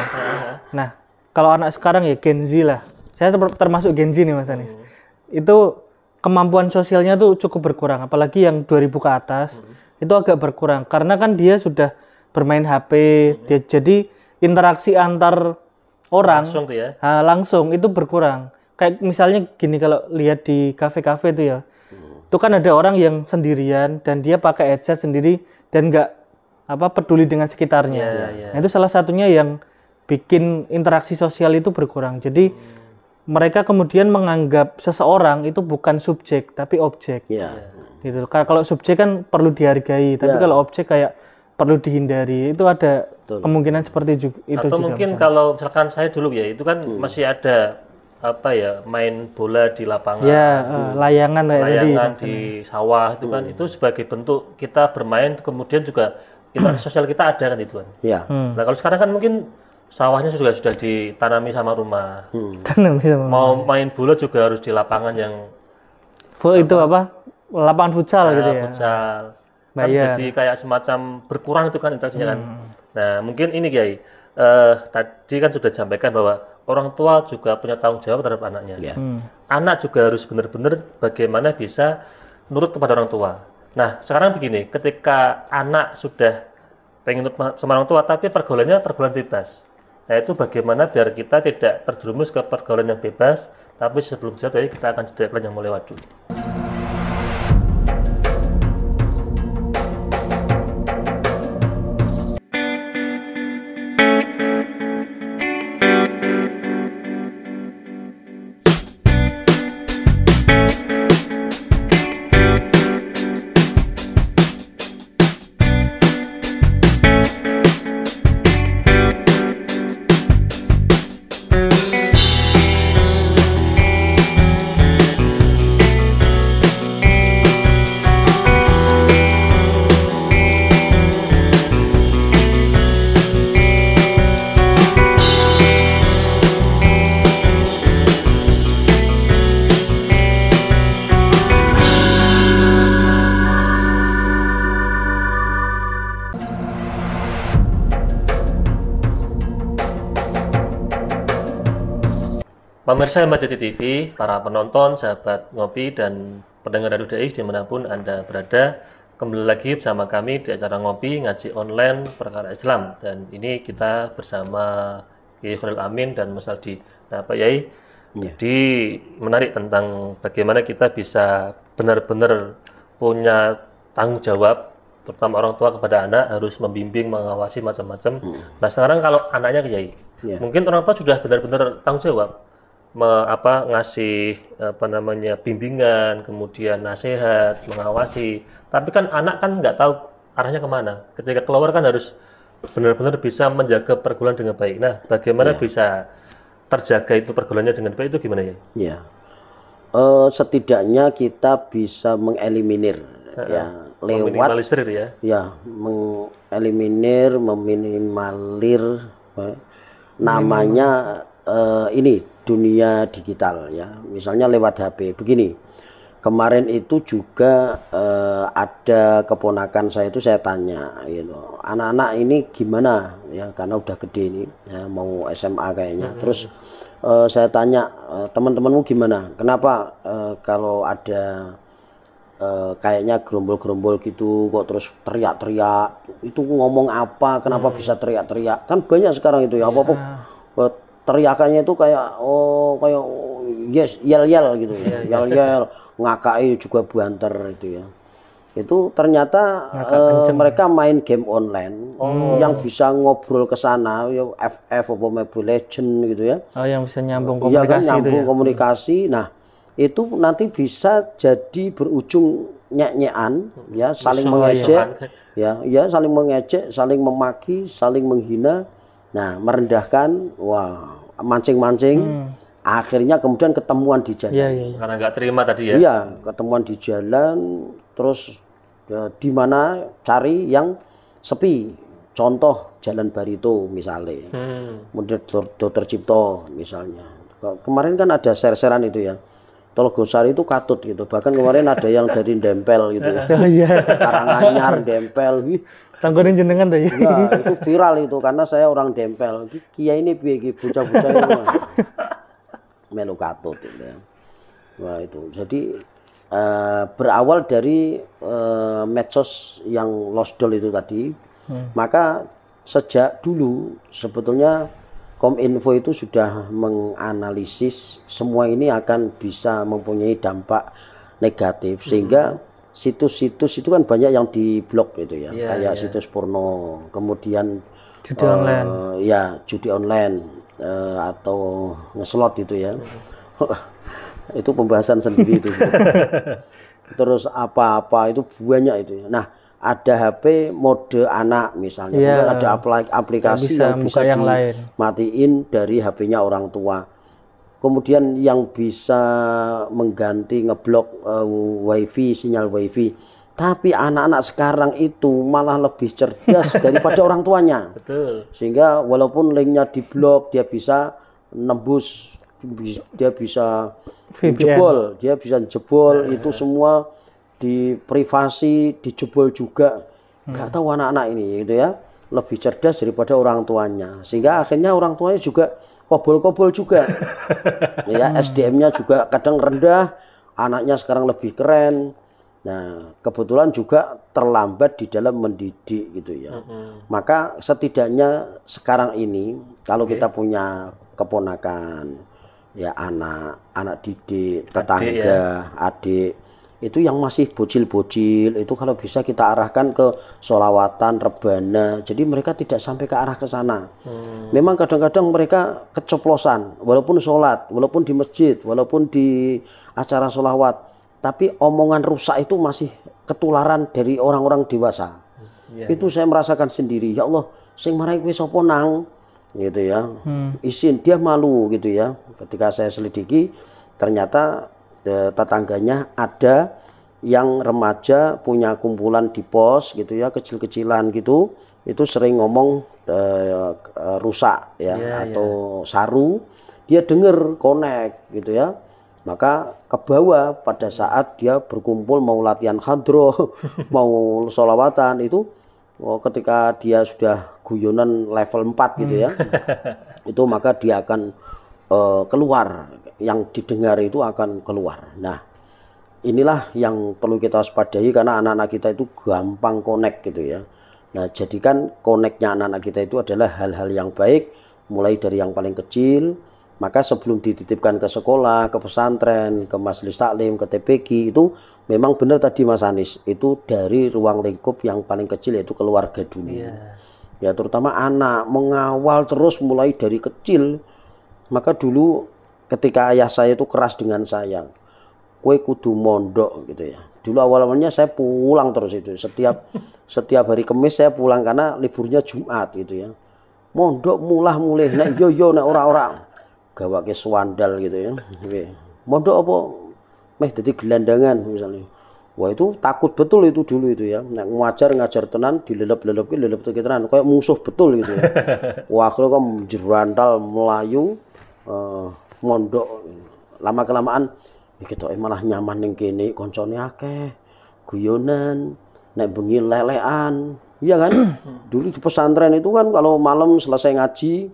Nah, kalau anak sekarang ya Gen Z lah. Saya termasuk Gen Z nih Mas Anis. Itu kemampuan sosialnya tuh cukup berkurang. Apalagi yang 2000 ke atas itu agak berkurang. Karena kan dia sudah bermain HP. Dia jadi interaksi antar orang langsung tuh ya. Langsung itu berkurang. Kayak misalnya gini, kalau lihat di kafe-kafe itu ya. Itu kan ada orang yang sendirian dan dia pakai headset sendiri dan nggak peduli dengan sekitarnya. Nah, itu salah satunya yang bikin interaksi sosial itu berkurang. Jadi mereka kemudian menganggap seseorang itu bukan subjek tapi objek. Gitu. Kalau subjek kan perlu dihargai, tapi kalau objek kayak perlu dihindari. Itu ada kemungkinan seperti itu. Atau juga mungkin misalnya. Kalau misalkan saya dulu ya, itu kan masih ada main bola di lapangan. Layangan di sawah itu kan, itu sebagai bentuk kita bermain, kemudian juga interaksi sosial kita ada kan itu kan. Nah, kalau sekarang kan mungkin sawahnya sudah ditanami sama rumah. Mau main bola juga harus di lapangan yang itu lapangan futsal gitu ya. Futsal. Kan jadi kayak semacam berkurang itu kan interaksinya kan. Nah, mungkin ini Kiai. Tadi kan sudah disampaikan bahwa orang tua juga punya tanggung jawab terhadap anaknya. Anak juga harus benar-benar bagaimana bisa nurut kepada orang tua. Nah, sekarang begini, ketika anak sudah pengen nurut sama orang tua tapi pergaulannya pergaulan bebas. Nah, itu bagaimana biar kita tidak terjerumus ke pergaulan yang bebas, tapi sebelum jawab kita akan jeda iklan yang mulai dulu. Pemirsa Majati TV, para penonton, sahabat ngopi, dan pendengar Radio Dai dimanapun Anda berada, kembali lagi bersama kami di acara ngopi ngaji online perkara Islam. Dan ini kita bersama Kiai Khalil Amin dan Mas Aldi. Nah, Pak Yai, jadi menarik tentang bagaimana kita bisa benar-benar punya tanggung jawab, terutama orang tua kepada anak, harus membimbing, mengawasi macam-macam. Nah, sekarang kalau anaknya Kiai, mungkin orang tua sudah benar-benar tanggung jawab, ngasih bimbingan, kemudian nasihat, mengawasi. Tapi kan anak kan nggak tahu arahnya kemana. Ketika keluar kan harus benar-benar bisa menjaga pergaulan dengan baik. Nah, bagaimana bisa terjaga itu pergaulannya dengan baik itu gimana ya? Ya, setidaknya kita bisa mengeliminir lewat meminimalisir mengeliminir, meminimalir namanya ini dunia digital ya. Misalnya lewat HP. Begini, kemarin itu juga ada keponakan saya itu, saya tanya gitu, anak-anak ini gimana ya, karena udah gede ini ya, mau SMA kayaknya. Terus saya tanya, teman-temanmu gimana, kenapa kalau ada kayaknya gerombol-gerombol gitu kok terus teriak-teriak, itu ngomong apa, kenapa bisa teriak-teriak, kan banyak sekarang itu ya, apa-apa teriakannya itu kayak yes, yel-yel gitu ya, yel-yel, ngakai juga banter itu ya. Itu ternyata mereka main game online yang bisa ngobrol ke sana ya, FF atau Mobile Legend gitu ya. Oh, yang bisa nyambung komunikasi, kan, nyambung komunikasi. Nah, itu nanti bisa jadi berujung nyek-nyekan ya, saling mengejek ya, saling mengejek, saling memaki, saling menghina. Nah, merendahkan, wah, mancing-mancing, akhirnya kemudian ketemuan di jalan. Karena nggak terima tadi ya. Iya, ketemuan di jalan, terus di mana cari yang sepi. Contoh Jalan Barito misalnya, kemudian Dr. Cipto misalnya. Kemarin kan ada share-sharean itu ya. Telogosari itu katut gitu. Bahkan kemarin ada yang dari Dempel gitu ya. Karanganyar, Dempel. Tanggurin jenengan tuh ya. Ya, itu viral itu karena saya orang Dempel. Kiai ini piye bocah-bocah itu melu katut gitu ya. Wah, itu. Jadi berawal dari medsos yang losdol itu tadi, maka sejak dulu sebetulnya Kominfo itu sudah menganalisis semua ini akan bisa mempunyai dampak negatif, sehingga situs-situs itu kan banyak yang diblok gitu ya, kayak situs porno, kemudian judi online, judi online atau ngeslot itu ya. Itu pembahasan sendiri itu. Terus apa-apa itu banyak itu ya. Nah, ada HP mode anak misalnya, kemudian ada aplikasi yang bisa dimatiin dari HP-nya orang tua. Kemudian yang bisa mengganti ngeblok wifi, sinyal wifi. Tapi anak-anak sekarang itu malah lebih cerdas daripada orang tuanya. Betul. Sehingga walaupun linknya diblok, dia bisa nembus, dia bisa jebol, itu semua di privasi, dijebol juga. Nggak tahu anak-anak ini gitu ya, lebih cerdas daripada orang tuanya, sehingga akhirnya orang tuanya juga kobol-kobol juga. Ya, SDM-nya juga kadang rendah, anaknya sekarang lebih keren. Nah, kebetulan juga terlambat di dalam mendidik gitu ya. Maka setidaknya sekarang ini kalau kita punya keponakan, ya anak didik, tetangga, adik, itu yang masih bocil-bocil, itu kalau bisa kita arahkan ke sholawatan, rebana, jadi mereka tidak sampai ke arah ke sana. Memang kadang-kadang mereka keceplosan, walaupun sholat, walaupun di masjid, walaupun di acara sholawat, tapi omongan rusak itu masih ketularan dari orang-orang dewasa. Itu saya merasakan sendiri. Ya Allah, sing marai kowe sapa nang, gitu ya. Izin, dia malu gitu ya. Ketika saya selidiki, ternyata tetangganya ada yang remaja punya kumpulan di pos gitu ya, kecil-kecilan gitu, itu sering ngomong rusak ya, atau saru, dia denger connect gitu ya, maka ke bawah pada saat dia berkumpul mau latihan hadroh, mau sholawatan itu, ketika dia sudah guyonan level 4 gitu ya, itu maka dia akan keluar yang didengar itu akan keluar. Nah, inilah yang perlu kita waspadai karena anak-anak kita itu gampang connect gitu ya. Nah, jadikan connect-nya anak-anak kita itu adalah hal-hal yang baik, mulai dari yang paling kecil. Maka sebelum dititipkan ke sekolah, ke pesantren, ke majelis taklim, ke TPQ, itu memang benar tadi Mas Anis, itu dari ruang lingkup yang paling kecil yaitu keluarga dulu. Ya, terutama anak mengawal terus mulai dari kecil. Maka dulu ketika ayah saya itu keras dengan saya, kue kudu mondok gitu ya. Dulu awalnya saya pulang terus itu, setiap hari Kamis saya pulang karena liburnya Jumat gitu ya. Mondok mulah mulih, nek yo nek ora-ora gawake swandal gitu ya. Mondok apa meh dadi gelandangan misalnya. Wah itu takut betul itu dulu itu ya. Nek ngajar tenan dilelep-lelepke tenan kayak musuh betul gitu ya. Wah akhirnya kok jerantal melayu mondok lama kelamaan kita malah nyaman ning kene koncone akeh guyonan nek bengi lelean iya kan. Dulu di pesantren itu kan kalau malam selesai ngaji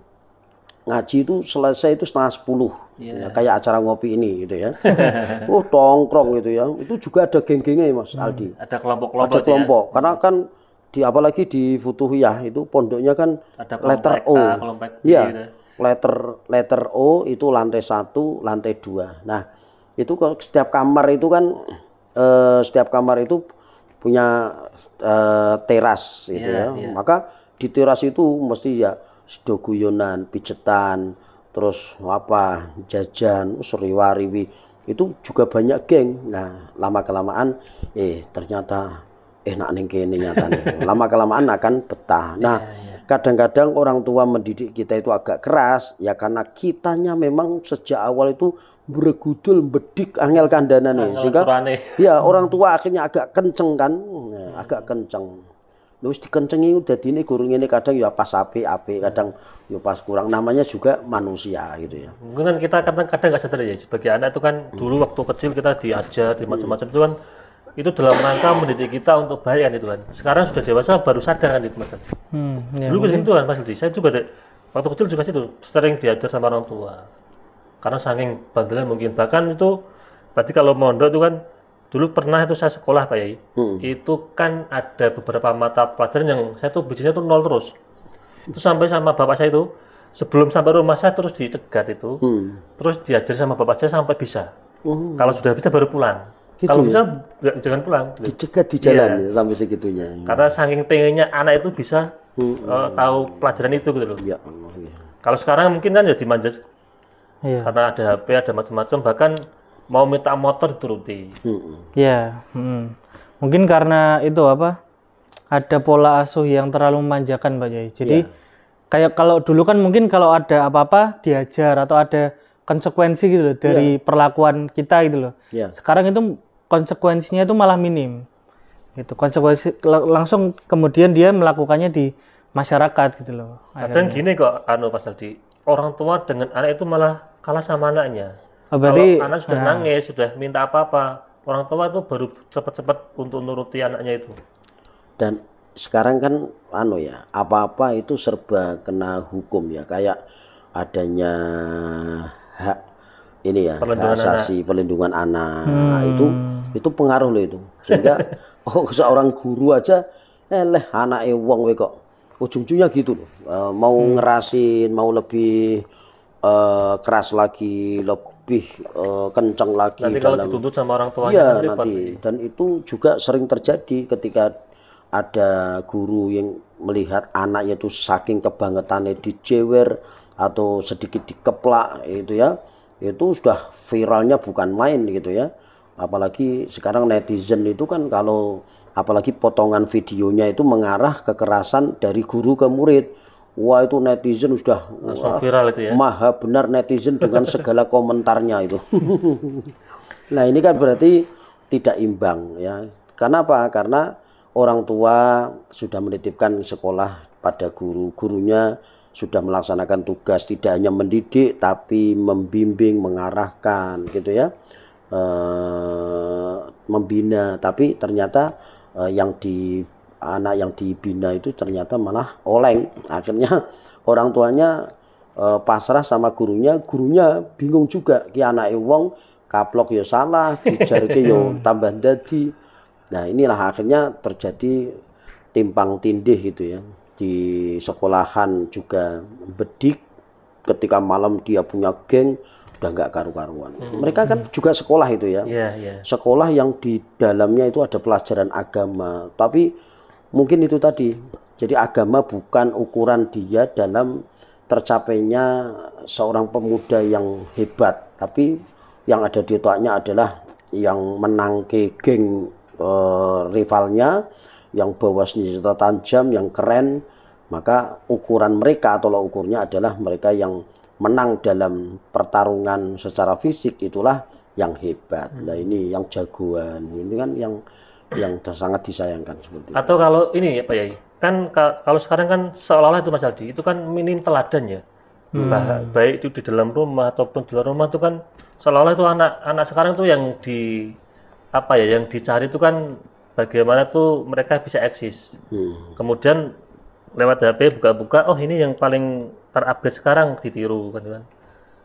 itu selesai itu 9:30 ya, kayak acara ngopi ini gitu ya. Tongkrong gitu ya, itu juga ada geng-gengnya Mas Aldi, ada kelompok-kelompok, ada kelompok ya? Karena kan apalagi di Futuhiyah itu pondoknya kan ada letter O ya gitu. letter O itu lantai 1 lantai 2. Nah itu kalau setiap kamar itu punya teras gitu ya. Maka di teras itu mesti ya sedo guyonan, pijetan, terus apa jajan, suriwariwi itu juga banyak geng. Nah lama kelamaan ternyata enak ning kene nyatane. Lama kelamaan akan betah. Nah kadang-kadang orang tua mendidik kita itu agak keras ya karena kitanya memang sejak awal itu beregudul bedik angel kandana nih sehingga ya orang tua akhirnya agak kenceng kan. Agak kenceng. Wis dikencengi dadine guru ngene kadang ya pas apik kadang ya pas kurang, namanya juga manusia gitu ya. Mungkin kan kita kadang-kadang nggak sadar ya sebagai anak itu kan dulu waktu kecil kita diajar di macam-macam itu kan itu dalam rangka mendidik kita untuk baik kan itu kan. Sekarang sudah dewasa baru sadar kan itu Mas Aldi. Dulu ke situ kan Mas Aldi. Saya juga waktu kecil juga situ sering diajar sama orang tua. Karena saking bandelnya mungkin bahkan itu berarti kalau mondok itu kan dulu pernah itu saya sekolah Pak Yai. Itu kan ada beberapa mata pelajaran yang saya tuh bisnisnya tuh 0 terus. Itu sampai sama bapak saya itu sebelum sampai rumah saya terus dicegat itu. Terus diajar sama bapak saya sampai bisa. Kalau sudah bisa baru pulang. Gitu kalau bisa jangan pulang. Dicegat di jalan ya, sampai segitunya. Karena saking pengennya anak itu bisa tahu pelajaran itu gitu loh. Ya Allah, ya. Kalau sekarang mungkin kan ya dimanja. Karena ada HP, ada macam-macam, bahkan mau minta motor dituruti. Ya, mungkin karena itu apa? Ada pola asuh yang terlalu memanjakan Pak Yai. Jadi kayak kalau dulu kan mungkin kalau ada apa-apa diajar atau ada konsekuensi gitu loh dari perlakuan kita gitu loh. Sekarang itu konsekuensinya itu malah minim. Gitu. Konsekuensi langsung kemudian dia melakukannya di masyarakat gitu loh. Kadang gini kok Mas Aldi, orang tua dengan anak itu malah kalah sama anaknya. Berarti, kalau anak sudah nangis, sudah minta apa-apa, orang tua itu baru cepat-cepat untuk nuruti anaknya itu. Dan sekarang kan apa-apa itu serba kena hukum ya, kayak adanya hak ini ya, hak asasi perlindungan anak itu pengaruh loh itu. Sehingga seorang guru aja anake wong we kok ujung-ujungnya gitu loh. Mau ngerasin, mau lebih keras lagi, lebih kencang lagi. Nanti kalau dituntut sama orang tuanya nanti. Dan itu juga sering terjadi ketika ada guru yang melihat anaknya itu saking kebangetannya dijewer atau sedikit dikeplak itu ya, itu sudah viralnya bukan main gitu ya. Apalagi sekarang netizen itu kan kalau apalagi potongan videonya itu mengarah kekerasan dari guru ke murid. Wah itu netizen sudah viral itu ya. Maha benar netizen dengan segala komentarnya itu. Nah ini kan berarti tidak imbang ya. Karena apa? Karena orang tua sudah menitipkan sekolah pada guru. Gurunya sudah melaksanakan tugas tidak hanya mendidik tapi membimbing, mengarahkan gitu ya. Membina, tapi ternyata anak yang dibina itu ternyata malah oleng. Akhirnya orang tuanya pasrah sama gurunya bingung juga, ki anake wong kaplok ya salah, dijarke yo tambah dadi. Nah, inilah akhirnya terjadi timpang tindih gitu ya. Di sekolahan juga bedik, ketika malam dia punya geng, udah nggak karu-karuan. Mereka kan juga sekolah itu ya. Sekolah yang di dalamnya itu ada pelajaran agama. Tapi mungkin itu tadi. Jadi agama bukan ukuran dia dalam tercapainya seorang pemuda yang hebat. Tapi yang ada di otaknya adalah yang menang ke geng rivalnya, yang bawa senjata tajam, yang keren. Maka ukuran mereka atau ukurnya adalah mereka yang menang dalam pertarungan secara fisik, itulah yang hebat. Nah, ini yang jagoan. Ini kan yang sangat disayangkan seperti itu. Atau kalau ini ya Pak Yai, kan kalau sekarang kan seolah-olah itu Mas Aldi, itu kan minim teladan ya. Baik itu di dalam rumah ataupun di luar rumah, itu kan seolah-olah itu anak sekarang tuh yang yang dicari itu kan bagaimana tuh mereka bisa eksis. Kemudian lewat HP buka-buka, oh ini yang paling terupdate sekarang, ditiru kan.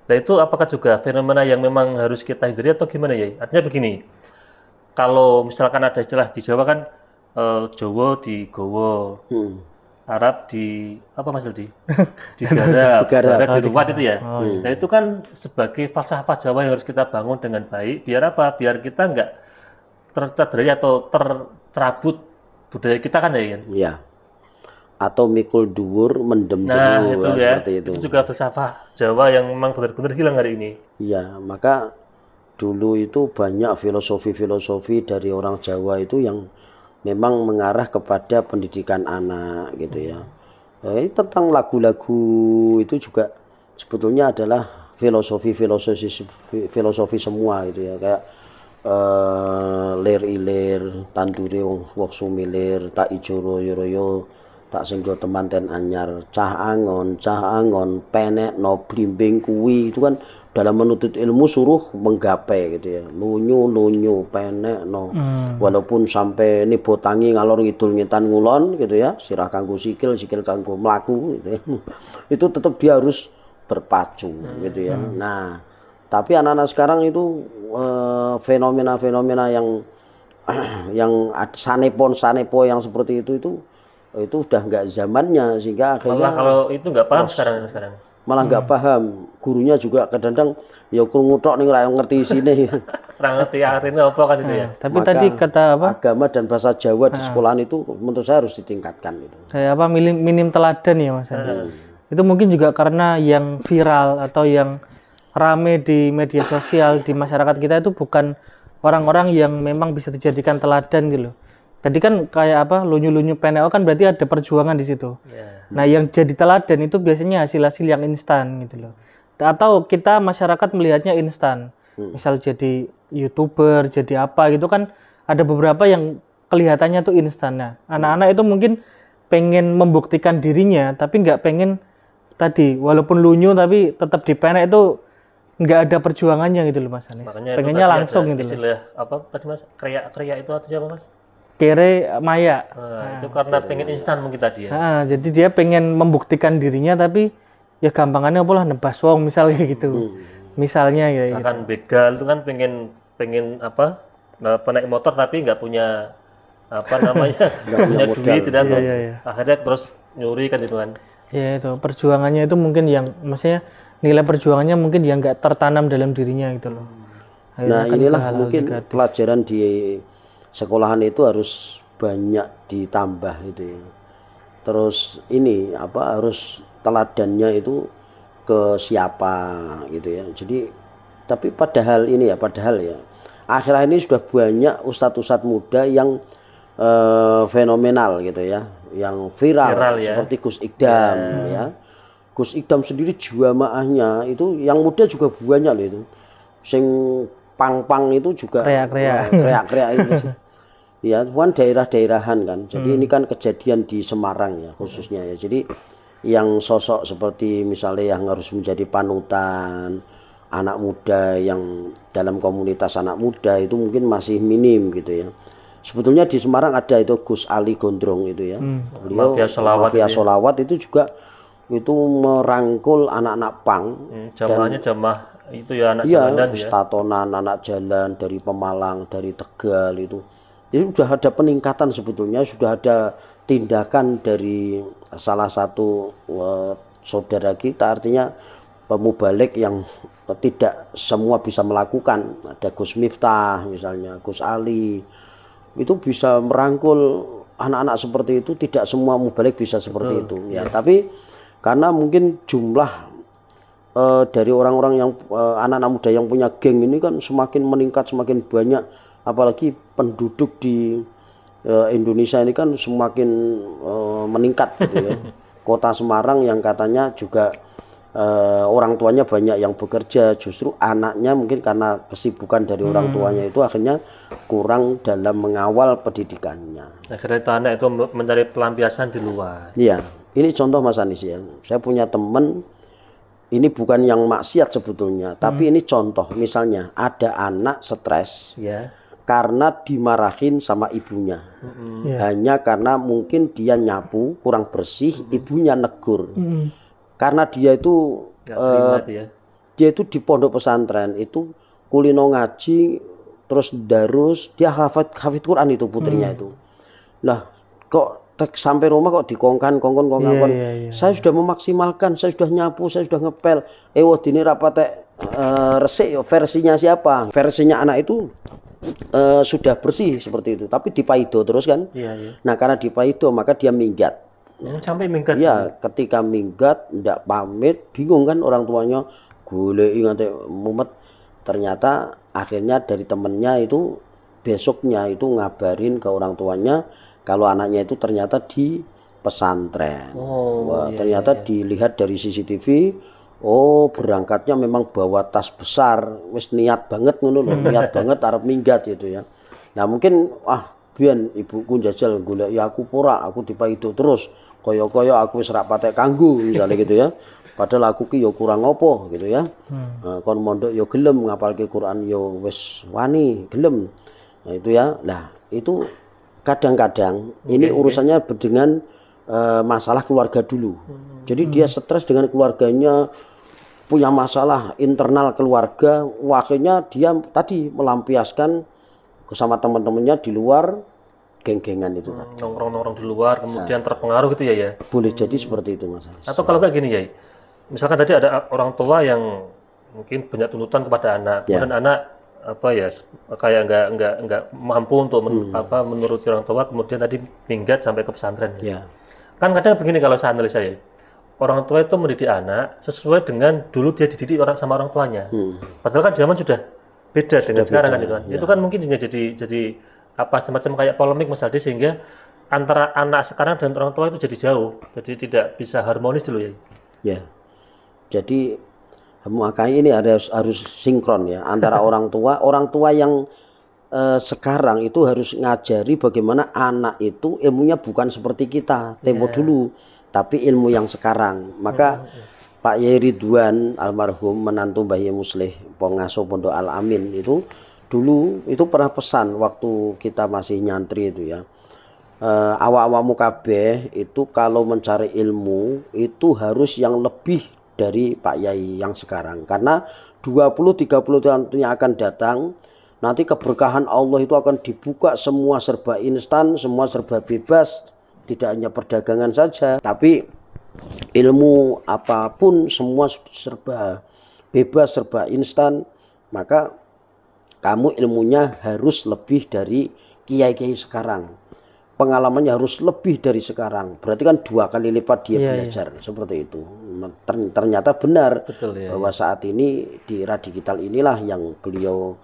Nah itu apakah juga fenomena yang memang harus kita hindari atau gimana ya? Artinya begini, kalau misalkan ada istilah di Jawa kan, Jawa di Gowo, Arab di apa Mas Aldi? Di Garap, Barat di Ruwat itu ya. Nah itu kan sebagai falsafah Jawa yang harus kita bangun dengan baik. Biar apa? Biar kita nggak tercederai atau tercerabut budaya kita kan ya. Iya. Atau mikul dhuwur mendem itu ya, seperti itu. Itu juga falsafah Jawa yang memang benar-benar hilang hari ini. Iya, maka dulu itu banyak filosofi-filosofi dari orang Jawa itu yang memang mengarah kepada pendidikan anak gitu ya. Tentang lagu-lagu itu juga sebetulnya adalah filosofi semua itu ya, kayak lir ilir tandure wong sumilir tak ijo royo tak senggo temanten anyar cah angon penek no blimbing kuwi, itu kan dalam menuntut ilmu suruh menggapai gitu ya, lunyu penek no walaupun sampai nibo tangi ngalor ngidul ngitan ngulon gitu ya, sirah kanggo sikil kanggo mlaku gitu ya. Itu tetap dia harus berpacu gitu ya. Nah, tapi anak-anak sekarang itu fenomena-fenomena yang sanepo yang seperti itu udah nggak zamannya, sehingga akhirnya malah kalau itu nggak paham sekarang malah nggak paham. Gurunya juga kadang-kadang ya krungu tok ning ora ngerti isine. Ora ngerti artinya apa kan itu ya. Tapi maka tadi kata apa? Agama dan bahasa Jawa di sekolahan itu menurut saya harus ditingkatkan itu. Kayak apa minim teladan ya Mas Andi. Itu mungkin juga karena yang viral atau yang rame di media sosial di masyarakat kita itu bukan orang-orang yang memang bisa dijadikan teladan gitu loh. Tadi kan kayak apa, lunyu-lunyu PNO kan berarti ada perjuangan di situ. Nah, yang jadi teladan itu biasanya hasil-hasil yang instan gitu loh. Atau kita masyarakat melihatnya instan. Misal jadi YouTuber, jadi apa gitu kan, ada beberapa yang kelihatannya tuh instan. Nah, anak-anak itu mungkin pengen membuktikan dirinya, tapi nggak pengen tadi, walaupun lunyu tapi tetap di PNO itu nggak ada perjuangannya gitu loh Mas Anies. Makanya pengennya langsung gitu loh. Apa tadi Mas? Kriya itu artinya apa Mas? Kere maya. Itu karena pengen instan mungkin tadi ya. Jadi dia pengen membuktikan dirinya tapi ya gampangannya apalah nebas wong misalnya gitu. Misalnya ya gitu. Begal itu kan pengen apa? Naik motor tapi nggak punya apa namanya? Nggak punya duit tidak tuh. Akhirnya terus nyuri kan itu kan. Ya itu perjuangannya itu mungkin yang maksudnya nilai perjuangannya mungkin yang nggak tertanam dalam dirinya gitu loh. Nah, inilah mungkin pelajaran di sekolahan itu harus banyak ditambah itu ya. Terus ini apa, harus teladannya itu ke siapa gitu ya. Jadi tapi padahal ya akhir-akhir ini sudah banyak ustadz muda yang fenomenal gitu ya, yang viral ya. Seperti Gus Ikdam ya. Gus Ikdam sendiri jamaahnya itu yang muda juga banyak loh itu. Sing pang itu juga kreak itu. Ya, bukan daerah-daerahan kan. Jadi ini kan kejadian di Semarang ya khususnya ya. Jadi yang sosok seperti misalnya yang harus menjadi panutan anak muda yang dalam komunitas anak muda itu mungkin masih minim gitu ya. Sebetulnya di Semarang ada itu Gus Ali Gondrong itu ya. Beliau Mafia Sholawat itu juga itu merangkul anak-anak pang. Jamaahnya jamaah itu ya anak Iya, jalanan ya. statonan anak jalan dari Pemalang, dari Tegal itu. Jadi sudah ada peningkatan sebetulnya, sudah ada tindakan dari salah satu saudara kita, artinya pemubalik yang tidak semua bisa melakukan. Ada Gus Miftah misalnya, Gus Ali, itu bisa merangkul anak-anak seperti itu. Tidak semua mubalik bisa seperti itu ya, tapi karena mungkin jumlah dari orang-orang yang anak-anak muda yang punya geng ini kan semakin meningkat, semakin banyak, apalagi penduduk di Indonesia ini kan semakin meningkat gitu ya. Kota Semarang yang katanya juga orang tuanya banyak yang bekerja, justru anaknya mungkin karena kesibukan dari orang tuanya itu akhirnya kurang dalam mengawal pendidikannya. Akhirnya itu anak itu mencari pelampiasan di luar. Iya, ini contoh Mas Anis ya. Saya punya teman, ini bukan yang maksiat sebetulnya, tapi ini contoh. Misalnya ada anak stres karena dimarahin sama ibunya, hanya karena mungkin dia nyapu kurang bersih, ibunya negur. Karena dia itu dia itu di pondok pesantren itu kulino ngaji, terus darus, dia hafid Quran itu putrinya itu. Lah kok sampai rumah kok dikongkon. Saya sudah memaksimalkan, saya sudah nyapu, saya sudah ngepel. Dini rapate resik versinya siapa? Versinya anak itu sudah bersih seperti itu, tapi dipaido terus kan. Nah karena dipaido maka dia minggat. Sampai minggat. Ya, ketika minggat ndak pamit, bingung kan orang tuanya, goleki nganti mumet. Ternyata akhirnya dari temennya itu besoknya itu ngabarin ke orang tuanya kalau anaknya itu ternyata di pesantren. Ternyata dilihat dari CCTV, berangkatnya memang bawa tas besar, wis niat banget ngono lho, niat banget arep minggat gitu ya. Nah mungkin biyen ibuku njajal golek ya aku pura, aku dipaido terus. Kaya-kaya aku wis rak patek kanggo misalnya gitu ya. Padahal aku ki ya kurang opo gitu ya. Kon mondok ya gelem, ngapalke Quran ya wis wani, gelem. Nah itu ya. Lah itu kadang-kadang ini urusannya dengan masalah keluarga dulu. Jadi dia stres dengan keluarganya, punya masalah internal keluarga, akhirnya dia tadi melampiaskan sama teman-temannya di luar, geng-gengan itu tadi. Nongkrong-nongkrong di luar, kemudian terpengaruh gitu ya. Boleh jadi seperti itu Mas. Atau kalau kayak gini ya, misalkan tadi ada orang tua yang mungkin banyak tuntutan kepada anak, kemudian anak kayak nggak mampu untuk menuruti orang tua, kemudian tadi minggat sampai ke pesantren. Kan kadang begini kalau saya analisa ya, orang tua itu mendidik anak sesuai dengan dulu dia dididik sama orang tuanya. Padahal kan zaman sudah beda dengan sekarang kan itu kan. Itu kan mungkin jadi semacam kayak polemik Mas Aldi, sehingga antara anak sekarang dan orang tua itu jadi jauh, jadi tidak bisa harmonis dulu ya. Ya, jadi makanya ini harus sinkron ya antara orang tua yang sekarang itu harus ngajari bagaimana anak itu ilmunya bukan seperti kita tempo dulu, tapi ilmu yang sekarang. Maka Pak Yai Ridwan almarhum menantu Mbah Yai Muslih pengasuh Pondok Al Amin itu dulu itu pernah pesan waktu kita masih nyantri itu ya, awak-awakmu kabeh itu kalau mencari ilmu itu harus yang lebih dari Pak Yai yang sekarang, karena 20-30 tahun yang akan datang nanti keberkahan Allah itu akan dibuka, semua serba instan, semua serba bebas, tidak hanya perdagangan saja tapi ilmu apapun semua serba bebas, serba instan. Maka kamu ilmunya harus lebih dari kiai-kiai sekarang, pengalamannya harus lebih dari sekarang. Berarti kan 2 kali lipat dia belajar seperti itu. Ternyata benar. Betul, bahwa saat ini di era digital inilah yang beliau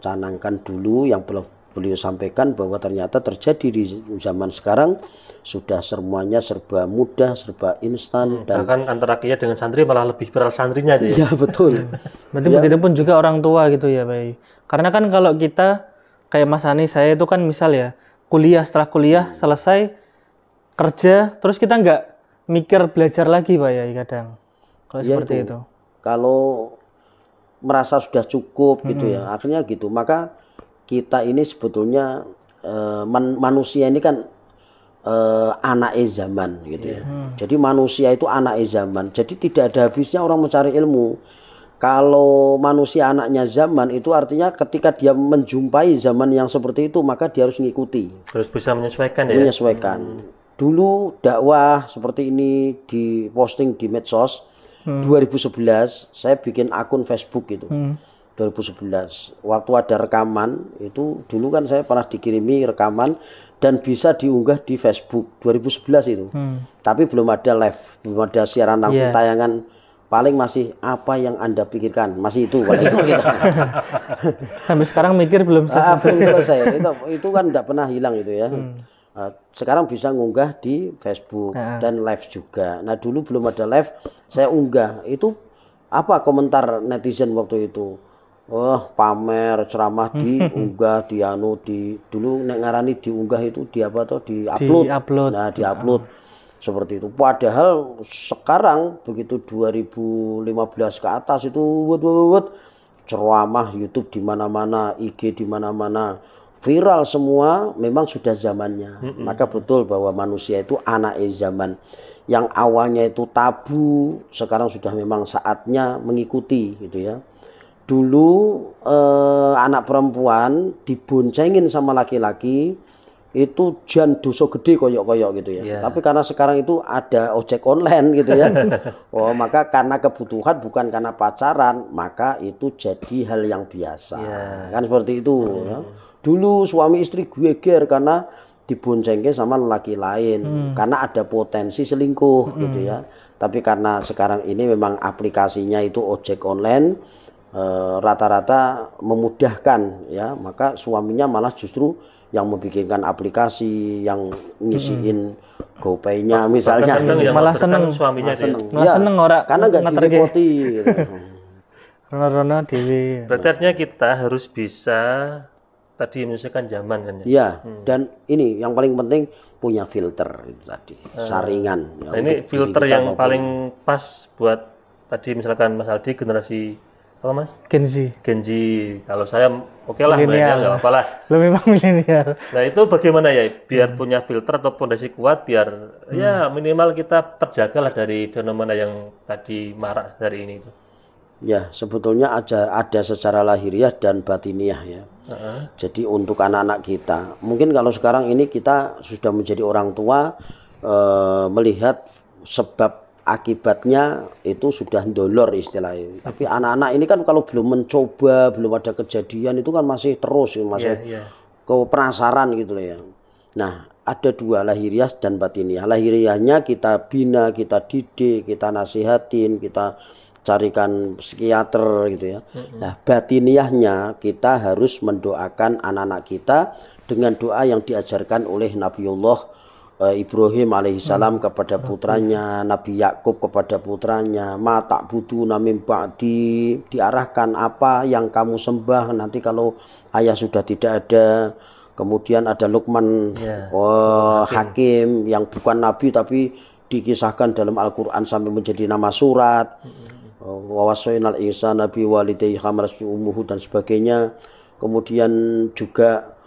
canangkan dulu, yang beliau sampaikan bahwa ternyata terjadi di zaman sekarang sudah semuanya serba mudah, serba instan, dan bahkan antara kiai dengan santri malah lebih berat santrinya itu ya. Ya betul. Berarti begitu pun juga orang tua gitu ya, Pak. Karena kan kalau kita kayak Mas Ani, saya itu kan misal ya kuliah, setelah kuliah selesai kerja, terus kita nggak mikir belajar lagi Pak ya kadang. Kalau seperti itu. Kalau merasa sudah cukup gitu ya, akhirnya gitu. Maka kita ini sebetulnya manusia ini kan anak zaman gitu ya. Jadi manusia itu anak zaman. Jadi tidak ada habisnya orang mencari ilmu. Kalau manusia anaknya zaman itu artinya ketika dia menjumpai zaman yang seperti itu maka dia harus mengikuti. Harus bisa menyesuaikan ya. Menyesuaikan. Dulu dakwah seperti ini diposting di medsos 2011 saya bikin akun Facebook gitu. 2011 waktu ada rekaman itu dulu kan saya pernah dikirimi rekaman dan bisa diunggah di Facebook 2011 itu. Tapi belum ada live, belum ada siaran langsung tayangan. Paling masih apa yang Anda pikirkan, masih itu paling kita. Sampai sekarang mikir belum selesai. Itu kan tidak pernah hilang itu ya. Sekarang bisa ngunggah di Facebook dan live juga. Nah dulu belum ada live, saya unggah. Itu apa komentar netizen waktu itu? Oh pamer ceramah diunggah, dulu nek ngarani diunggah itu di apa tuh diupload. Nah diupload. Seperti itu. Padahal sekarang begitu 2015 ke atas itu ceramah YouTube di mana-mana, IG di mana-mana, viral semua, memang sudah zamannya. Maka betul bahwa manusia itu anak zaman. Yang awalnya itu tabu, sekarang sudah memang saatnya mengikuti gitu ya. Dulu anak perempuan diboncengin sama laki-laki itu jan dosa gede koyok-koyok gitu ya. Tapi karena sekarang itu ada ojek online gitu ya. Oh, maka karena kebutuhan bukan karena pacaran, maka itu jadi hal yang biasa. Kan seperti itu ya. Dulu suami istri geger karena diboncengin sama laki lain karena ada potensi selingkuh gitu ya. Tapi karena sekarang ini memang aplikasinya itu ojek online rata-rata memudahkan ya, maka suaminya malah justru yang membikinkan aplikasi, yang ngisiin GoPay-nya misalnya, malah seneng suaminya seneng orang karena nggak direpoti gitu. Rono dewi. Berarti artinya kita harus bisa tadi menyesuaikan zaman kan ya. Iya, dan ini yang paling penting punya filter itu tadi, saringan. Ya, ini filter yang paling pas buat tadi misalkan Mas Aldi generasi apa Mas? Gen Z. Kalau saya oke lah, milenial nggak apa-apa lah. Lo memang milenial. Nah itu bagaimana ya? Biar punya filter atau fondasi kuat, biar ya minimal kita terjaga lah dari fenomena yang tadi marak hari ini itu. Ya sebetulnya ada secara lahiriah dan batiniah ya. Jadi untuk anak-anak kita, mungkin kalau sekarang ini kita sudah menjadi orang tua melihat sebab akibatnya itu sudah ndolor istilahnya. Tapi anak-anak ini kan kalau belum mencoba, belum ada kejadian itu kan masih terus, masih penasaran gitu loh ya. Nah, ada dua, lahiriah dan batiniah. Lahiriahnya kita bina, kita didik, kita nasihatin, kita carikan psikiater gitu ya. Nah, batiniahnya kita harus mendoakan anak-anak kita dengan doa yang diajarkan oleh Nabiullah Ibrahim alaihissalam kepada putranya, Nabi Yakub kepada putranya, ma ta'buduna min ba'di, diarahkan apa yang kamu sembah nanti kalau ayah sudah tidak ada. Kemudian ada Luqman Hakim yang bukan nabi tapi dikisahkan dalam Al-Qur'an sampai menjadi nama surat. Wa wasainal insana bi walidayhi hamalatu ummuhu dan sebagainya. Kemudian juga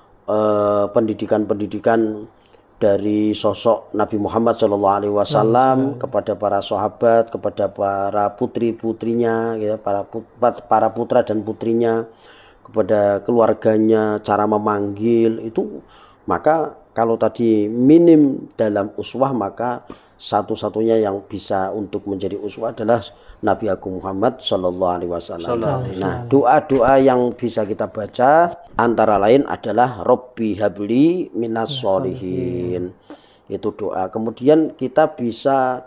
pendidikan-pendidikan dari sosok Nabi Muhammad SAW kepada para sahabat, kepada para putri-putrinya, ya, para putra dan putrinya, kepada keluarganya, cara memanggil itu. Maka kalau tadi minim dalam uswah, maka satu-satunya yang bisa untuk menjadi uswah adalah Nabi Agung Muhammad SAW. Nah, doa-doa yang bisa kita baca antara lain adalah Robbi habli minas sholihin. Itu doa. Kemudian kita bisa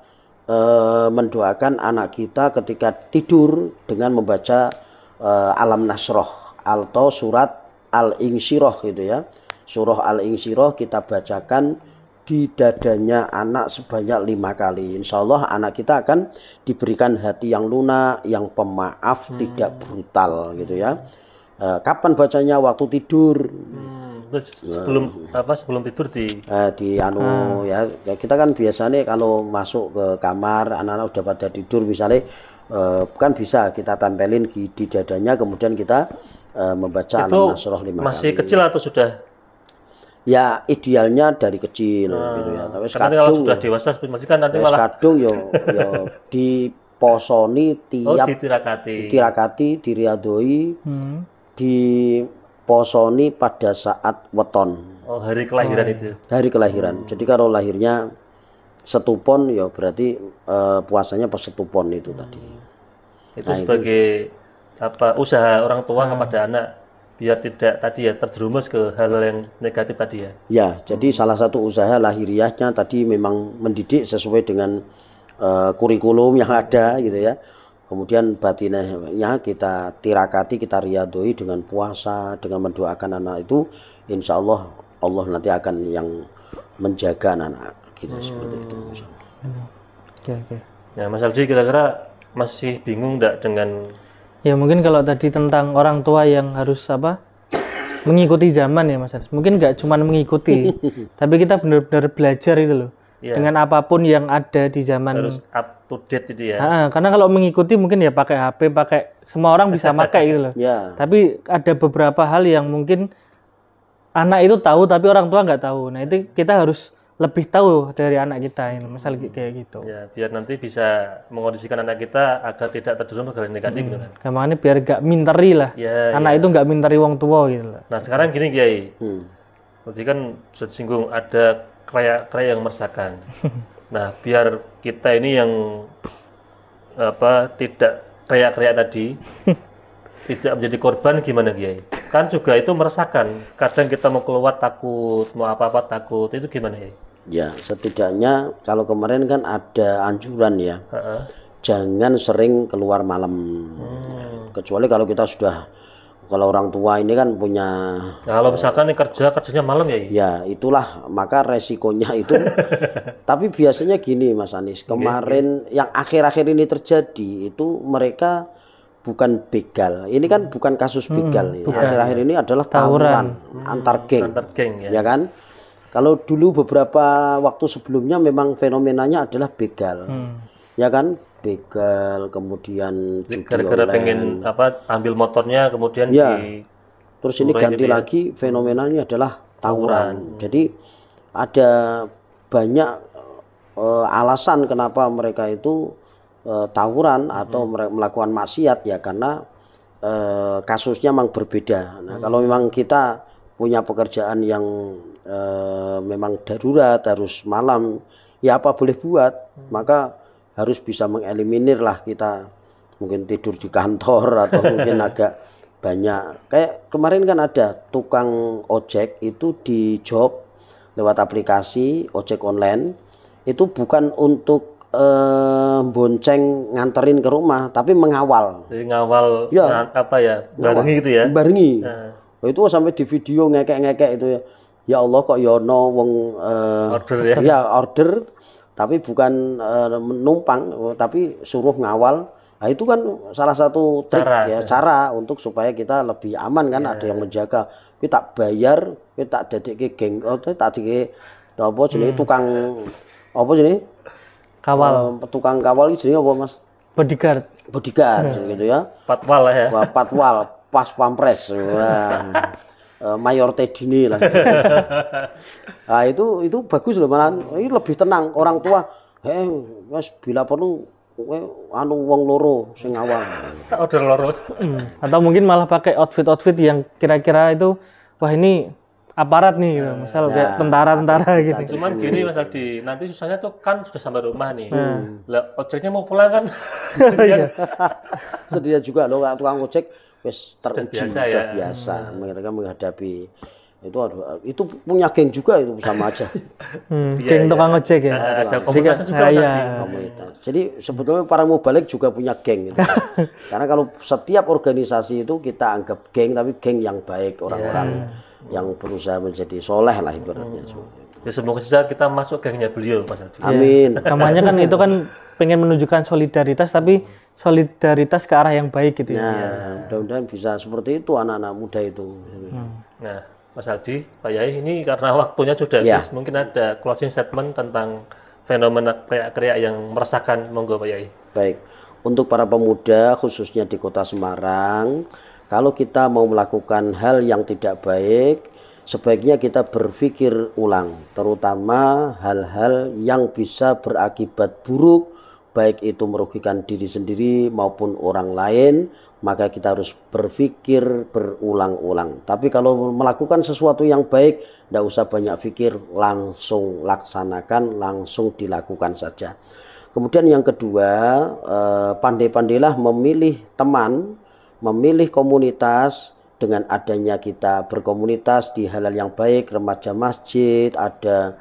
mendoakan anak kita ketika tidur dengan membaca Alam Nasroh atau surat Al-Insyirah gitu ya. Surah Al-Insyirah kita bacakan di dadanya anak sebanyak 5 kali. Insya Allah anak kita akan diberikan hati yang lunak, yang pemaaf, tidak brutal gitu ya. Kapan bacanya? Waktu tidur. Sebelum tidur ya kita kan biasanya kalau masuk ke kamar anak-anak udah pada tidur misalnya kan bisa kita tempelin di dadanya kemudian kita membaca Alam Nasroh 5 kali. Masih kecil atau sudah? Ya idealnya dari kecil gitu ya. Tapi Karena kalau sudah dewasa seperti majikan nanti malah kadung yo diposoni tiap ditirakati. ditirakati, diriadoi, diposoni pada saat weton. Oh, hari kelahiran itu. Hari kelahiran. Jadi kalau lahirnya setupon ya berarti puasanya pas setupon itu tadi. Itu sebagai apa usaha orang tua kepada anak biar tidak tadi ya terjerumus ke hal-hal yang negatif tadi ya. Ya, jadi salah satu usaha lahiriahnya tadi memang mendidik sesuai dengan kurikulum yang ada gitu ya. Kemudian batinnya kita tirakati, kita riadoi dengan puasa, dengan mendoakan anak itu, insya Allah Allah nanti akan yang menjaga anak gitu seperti itu. Oke. Ya, Mas Aldi kira-kira masih bingung enggak dengan Ya mungkin kalau tadi tentang orang tua yang harus apa mengikuti zaman ya Mas Aris. Mungkin nggak cuma mengikuti, tapi kita benar-benar belajar itu loh. Dengan apapun yang ada di zaman. harus up to date itu ya. Karena kalau mengikuti mungkin ya pakai HP, pakai semua orang bisa pakai gitu loh. Ya. Tapi ada beberapa hal yang mungkin anak itu tahu tapi orang tua nggak tahu. Nah itu kita harus lebih tahu dari anak kita ini, misal kayak gitu. Ya, biar nanti bisa mengondisikan anak kita agar tidak terjerumus ke hal negatif gitu kan. Makanya biar gak minteri lah. Anak itu gak minteri wong tua gitu lah. Nah, sekarang gini Kiai. Berarti kan sudah disinggung ada kraya-kraya yang meresahkan. Nah, biar kita ini yang apa tidak kraya-kraya tadi tidak menjadi korban gimana Kiai? Kan juga itu meresahkan. Kadang kita mau keluar takut, mau apa-apa takut. Itu gimana ya? Ya, setidaknya kalau kemarin kan ada anjuran ya. Jangan sering keluar malam. Kecuali kalau kita sudah kalau orang tua ini kan punya kalau misalkan kerjanya malam ya? Ya, itulah maka resikonya itu. Tapi biasanya gini Mas Anis, kemarin yang akhir-akhir ini terjadi itu mereka bukan begal. Ini kan bukan kasus begal. Akhir-akhir ini adalah tawuran antar geng. Ya kan? Kalau dulu beberapa waktu sebelumnya memang fenomenanya adalah begal. Ya kan? Begal, kemudian judi gara-gara pengen apa ambil motornya kemudian terus ini ganti lagi fenomenanya adalah tawuran. Jadi ada banyak alasan kenapa mereka itu tawuran atau melakukan maksiat ya karena kasusnya memang berbeda. Nah, kalau memang kita punya pekerjaan yang memang darurat harus malam ya apa boleh buat, maka harus bisa mengeliminir lah kita mungkin tidur di kantor atau mungkin agak banyak. Kayak kemarin kan ada tukang ojek itu di job lewat aplikasi ojek online itu bukan untuk bonceng nganterin ke rumah tapi mengawal. Jadi ngawal apa ya? Barengi gitu ya. Barengi. Itu sampai di video ngekek-ngekek itu ya. Ya Allah kok yono wong order ya. Ya order tapi bukan menumpang tapi suruh ngawal. Nah itu kan salah satu trik cara untuk supaya kita lebih aman kan ada yang menjaga. Kita bayar, kita dadekke geng, tak dike apa jenenge tukang apa jenenge? Kawal. Tukang kawal iki jenenge apa Mas? Bodyguard gitu ya. Patwal ya. Patwal, pas pampres. Wah. Mayor Tedini lah. Nah itu bagus loh malah. Ini lebih tenang orang tua. Mas bila perlu anu wong loro sing ngawal. Order loro. Atau mungkin malah pakai outfit yang kira-kira itu wah ini aparat nih gitu. Misal kayak tentara-tentara gitu. Cuman gini Mas Aldi, nanti susahnya tuh kan sudah sampai rumah nih. Lah ojeknya mau pulang kan. Sedia juga loh tukang ojek wis teruji sudah biasa mereka menghadapi itu punya geng juga itu sama aja. Geng tukang ojek ya. Ada komunitas juga komunitas. Jadi sebetulnya para mubalik juga punya geng gitu. Karena kalau setiap organisasi itu kita anggap geng tapi geng yang baik orang-orang yang berusaha menjadi soleh lah ibaratnya. Ya semoga saja kita masuk gengnya beliau Mas Aldi. Amin. Namanya kan itu kan pengen menunjukkan solidaritas tapi solidaritas ke arah yang baik gitu ya. Nah, mudah-mudahan bisa seperti itu anak-anak muda itu. Nah, Mas Aldi, Pak Yai ini karena waktunya sudah habis, mungkin ada closing statement tentang fenomena kriak-kriak yang meresahkan, monggo Pak Yai. Baik, untuk para pemuda khususnya di Kota Semarang, kalau kita mau melakukan hal yang tidak baik, sebaiknya kita berpikir ulang, terutama hal-hal yang bisa berakibat buruk, baik itu merugikan diri sendiri maupun orang lain, maka kita harus berpikir berulang-ulang. Tapi kalau melakukan sesuatu yang baik, tidak usah banyak pikir, langsung laksanakan, langsung dilakukan saja. Kemudian yang kedua, pandai-pandailah memilih teman, memilih komunitas. Dengan adanya kita berkomunitas di hal-hal yang baik, remaja masjid, ada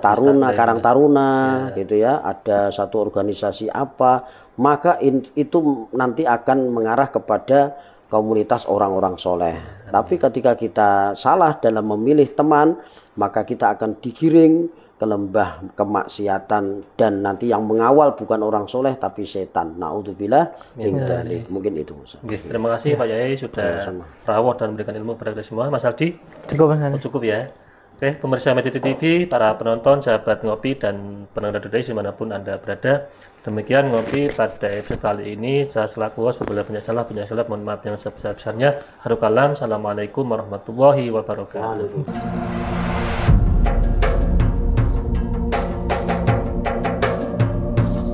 taruna, karang taruna, gitu ya, ada satu organisasi apa, maka itu nanti akan mengarah kepada komunitas orang-orang soleh. Tapi ketika kita salah dalam memilih teman, maka kita akan digiring ke lembah kemaksiatan, dan nanti yang mengawal bukan orang soleh tapi setan. Naudzubillah min dzalik. Mungkin itu. Terima kasih Pak Yai sudah rawuh dan memberikan ilmu kepada kita semua. Mas Aldi, cukup ya. Oke, pemirsa Media TV, para penonton, sahabat ngopi dan pendengar Dodai dimanapun Anda berada. Demikian ngopi pada episode kali ini. Saya selaku host, apabila banyak salah, mohon maaf yang sebesar-besarnya. Harukalam, assalamualaikum warahmatullahi wabarakatuh.